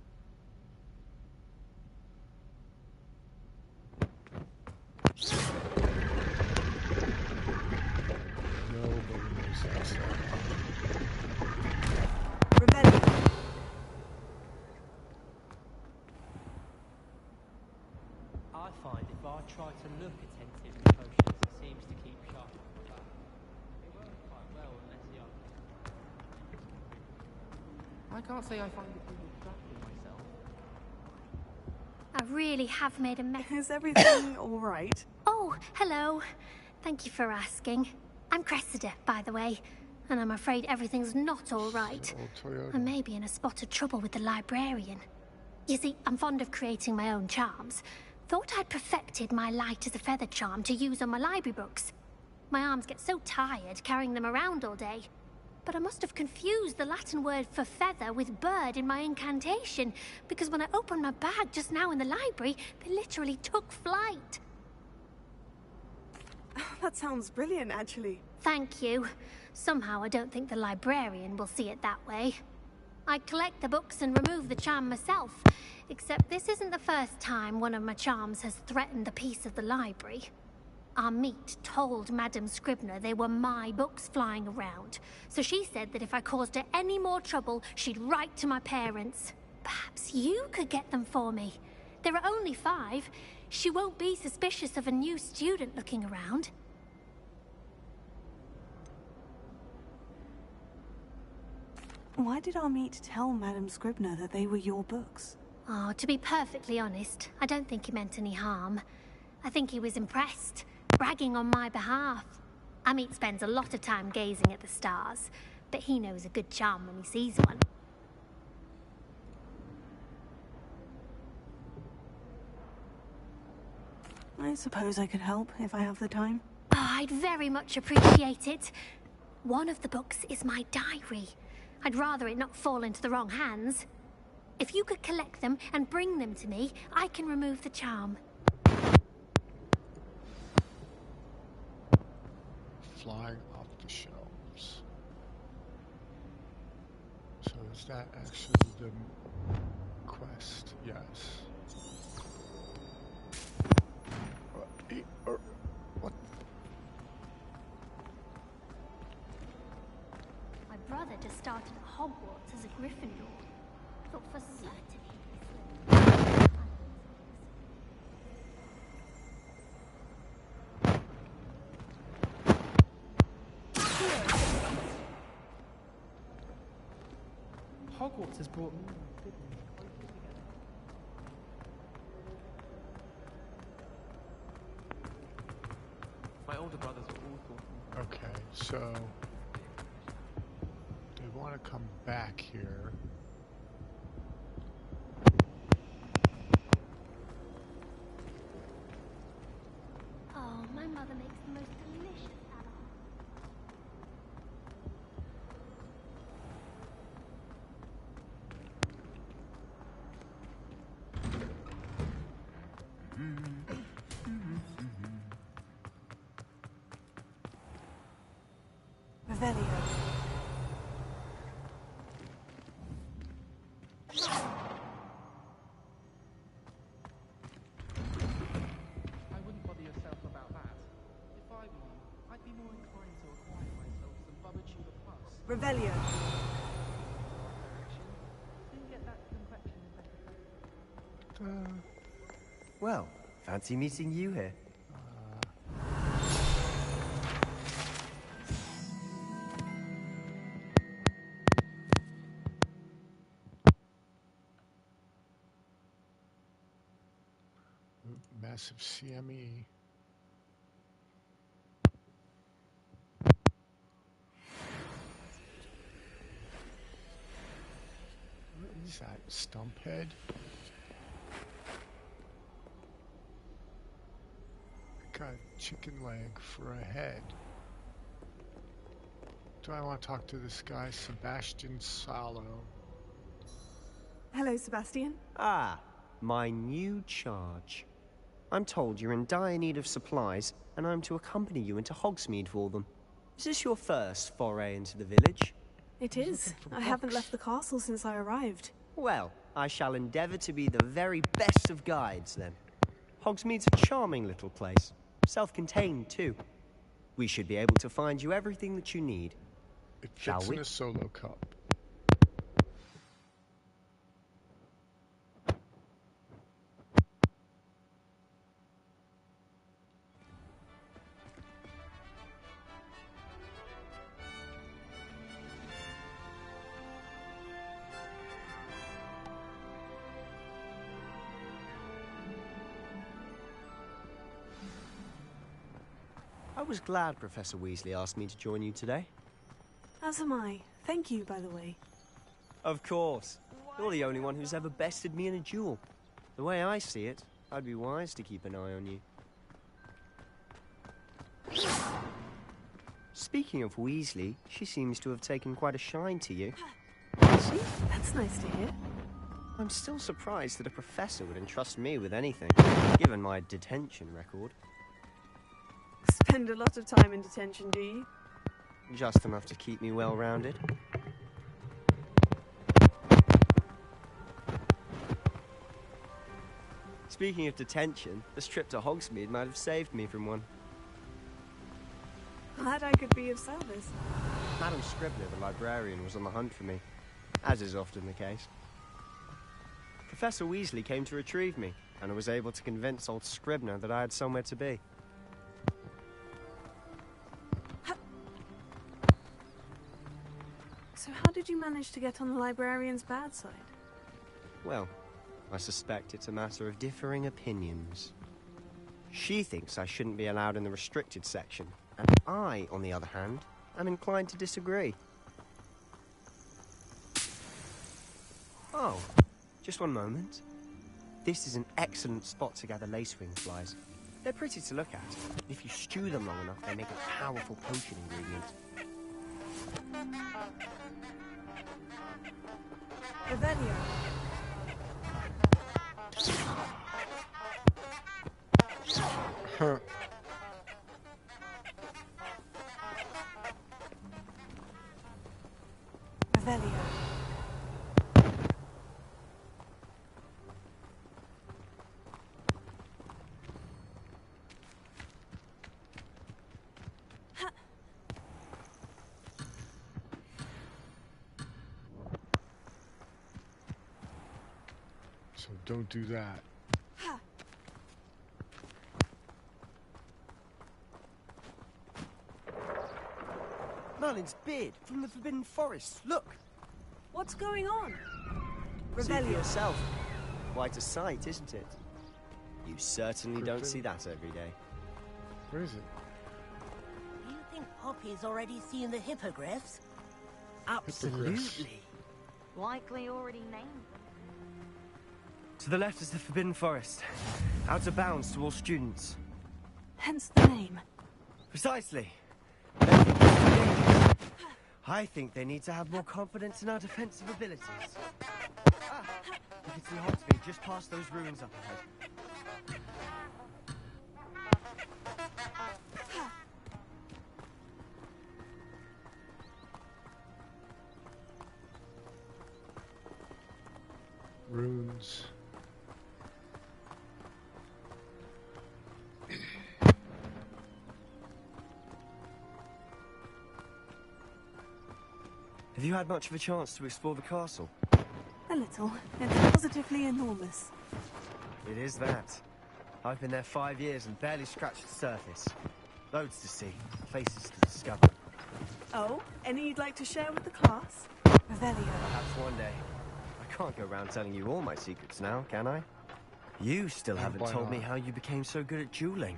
Nobody knows that's there. I find if I try to look attentive to potions, it seems to keep sharp on my back. It works quite well unless I can't say I find it really distracting myself. I really have made a mess. Is everything all right? Oh, hello. Thank you for asking. I'm Cressida, by the way, and I'm afraid everything's not all right. I may be in a spot of trouble with the librarian. You see, I'm fond of creating my own charms. Thought I'd perfected my light as a feather charm to use on my library books. My arms get so tired carrying them around all day. But I must have confused the Latin word for feather with bird in my incantation, because when I opened my bag just now in the library, they literally took flight. That sounds brilliant, actually. Thank you. Somehow I don't think the librarian will see it that way. I collect the books and remove the charm myself, except this isn't the first time one of my charms has threatened the peace of the library. Our meet told Madame Scribner they were my books flying around, so she said that if I caused her any more trouble, she'd write to my parents. Perhaps you could get them for me. There are only 5. She won't be suspicious of a new student looking around. Why did our meet tell Madame Scribner that they were your books? Oh, to be perfectly honest, I don't think he meant any harm. I think he was impressed, bragging on my behalf. Amit spends a lot of time gazing at the stars, but he knows a good charm when he sees one. I suppose I could help if I have the time. Oh, I'd very much appreciate it. One of the books is my diary. I'd rather it not fall into the wrong hands. If you could collect them and bring them to me, I can remove the charm. Flying off the shelves. So is that actually the quest? Yes. What? My brother just started at Hogwarts as a Gryffindor. Thought for certain he'd be slipping. Hogwarts has brought... My older brothers were all thought... Okay, so they want to come back here. Oh, my mother makes the most delicious adult. Revelio. I wouldn't bother yourself about that. If I were you, I'd be more inclined to acquire myself some Bubba Tuber Plus. Revelio. Didn't get that complexion in better. Well, fancy meeting you here. Massive CME. What is that? Stumphead? Got a chicken leg for a head. Do I want to talk to this guy, Sebastian Salo? Hello, Sebastian. Ah, my new charge. I'm told you're in dire need of supplies, and I'm to accompany you into Hogsmeade for them. Is this your first foray into the village? It is. I haven't left the castle since I arrived. Well, I shall endeavour to be the very best of guides, then. Hogsmeade's a charming little place. Self-contained, too. We should be able to find you everything that you need. It Shall fits we? in a solo cup. I was glad Professor Weasley asked me to join you today. As am I. Thank you, by the way. Of course. Why You're the only one who's ever bested me in a duel. The way I see it, I'd be wise to keep an eye on you. Speaking of Weasley, she seems to have taken quite a shine to you. She? That's nice to hear. I'm still surprised that a professor would entrust me with anything, given my detention record. Spend a lot of time in detention, do you? Just enough to keep me well-rounded. Speaking of detention, this trip to Hogsmeade might have saved me from one. Glad I could be of service. Madam Scribner, the librarian, was on the hunt for me, as is often the case. Professor Weasley came to retrieve me, and I was able to convince old Scribner that I had somewhere to be. So how did you manage to get on the librarian's bad side? Well, I suspect it's a matter of differing opinions. She thinks I shouldn't be allowed in the restricted section, and I, on the other hand, am inclined to disagree. Oh, just one moment. This is an excellent spot to gather lacewing flies. They're pretty to look at. If you stew them long enough, they make a powerful potion ingredient. Revelio. Revelio. So don't do that. Merlin's beard from the Forbidden Forest. Look! What's going on? See for Revelio. yourself. Quite a sight, isn't it? You certainly don't see that every day. Where is it? Do you think Poppy's already seen the hippogriffs? Absolutely. Likely already named. To the left is the Forbidden Forest. Out of bounds to all students. Hence the name. Precisely. I think they need to have more confidence in our defensive abilities. You can see Hogsmeade just past those ruins up ahead. Runes. Have you had much of a chance to explore the castle? A little. It's positively enormous. It is that. I've been there 5 years and barely scratched the surface. Loads to see, places to discover. Oh, any you'd like to share with the class? Revelio. Perhaps one day. I can't go around telling you all my secrets now, can I? You still haven't Why told me not? how you became so good at dueling.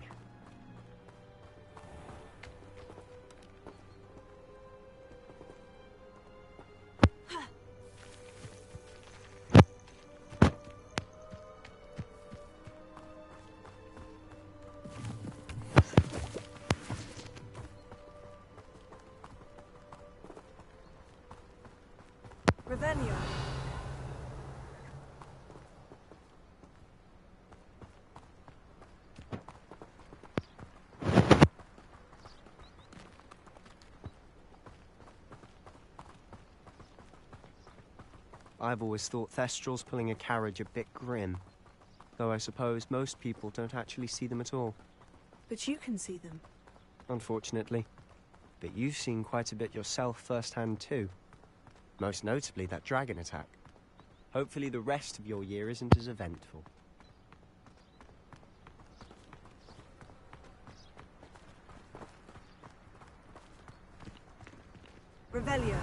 Revelio. I've always thought Thestrals pulling a carriage a bit grim. Though I suppose most people don't actually see them at all. But you can see them. Unfortunately. But you've seen quite a bit yourself firsthand too. Most notably that dragon attack. Hopefully the rest of your year isn't as eventful. Revelio.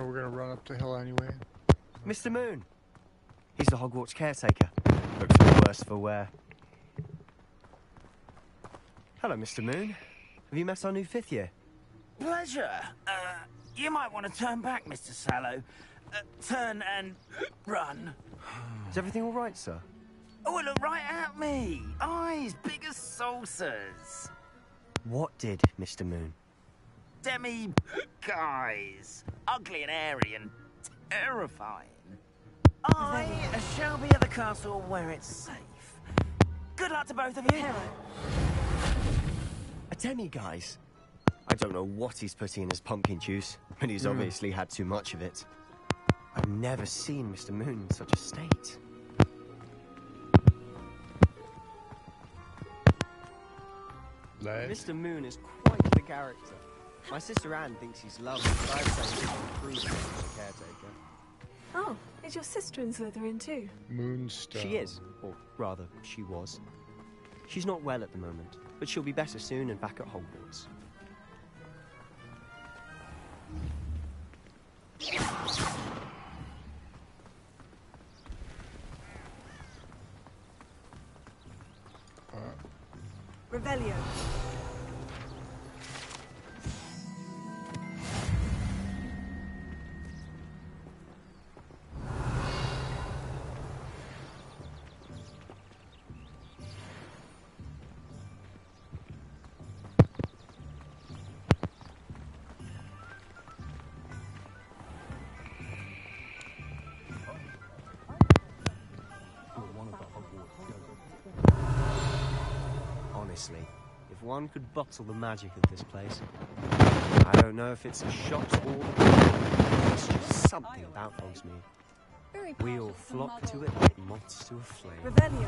we're gonna run up the hill anyway. Mr. Moon. He's the Hogwarts caretaker. Looks the worse for wear. Hello, Mr. Moon. Have you met our new 5th year? Pleasure. You might want to turn back, Mr. Sallow. Turn and run. Is everything all right, sir? Oh, look right at me. Eyes big as saucers. What did, Mr. Moon? Guys. Ugly and hairy and terrifying. I shall be at the castle where it's safe. Good luck to both of you. A demi-guise? I don't know what he's putting in his pumpkin juice, but he's obviously had too much of it. I've never seen Mr. Moon in such a state. Mr. Moon is quite the character. My sister Anne thinks he's lovely, but I'd say he's improved as a caretaker. Oh, is your sister in Slytherin too? Moonstone. She is, or rather, she was. She's not well at the moment, but she'll be better soon and back at Hogwarts. Revelio. Honestly, if one could bottle the magic of this place, I don't know if it's the shops or the it's just something about Hogsmeade. We all flock to it like moths to a flame. Revelio.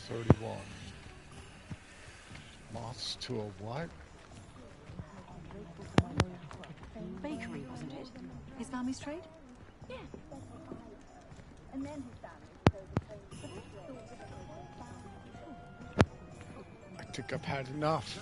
31. Moths to a what? Bakery, wasn't it? His family's trade? Yeah. And then his I think I've had enough.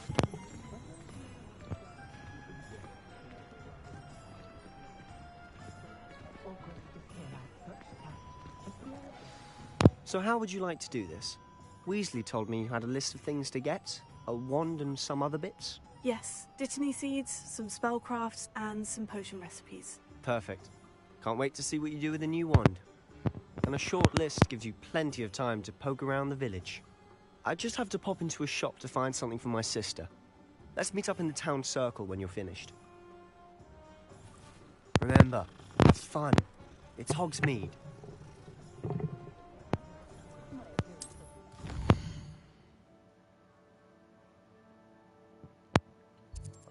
So how would you like to do this? Weasley told me you had a list of things to get, a wand and some other bits. Yes, Dittany seeds, some spellcrafts, and some potion recipes. Perfect. Can't wait to see what you do with the new wand. And a short list gives you plenty of time to poke around the village. I just have to pop into a shop to find something for my sister. Let's meet up in the town circle when you're finished. Remember, have fun. It's Hogsmeade.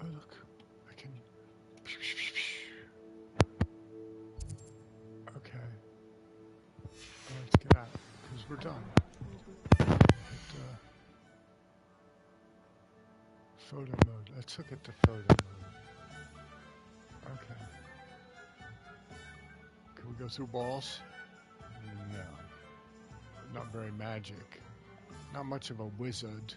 Oh, look. I can... Okay. Let's get out, because we're done. Photo mode. Let's look at the photo mode. Okay. Can we go through balls? No. Not very magic. Not much of a wizard.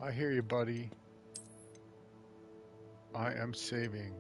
I hear you, buddy. I am saving.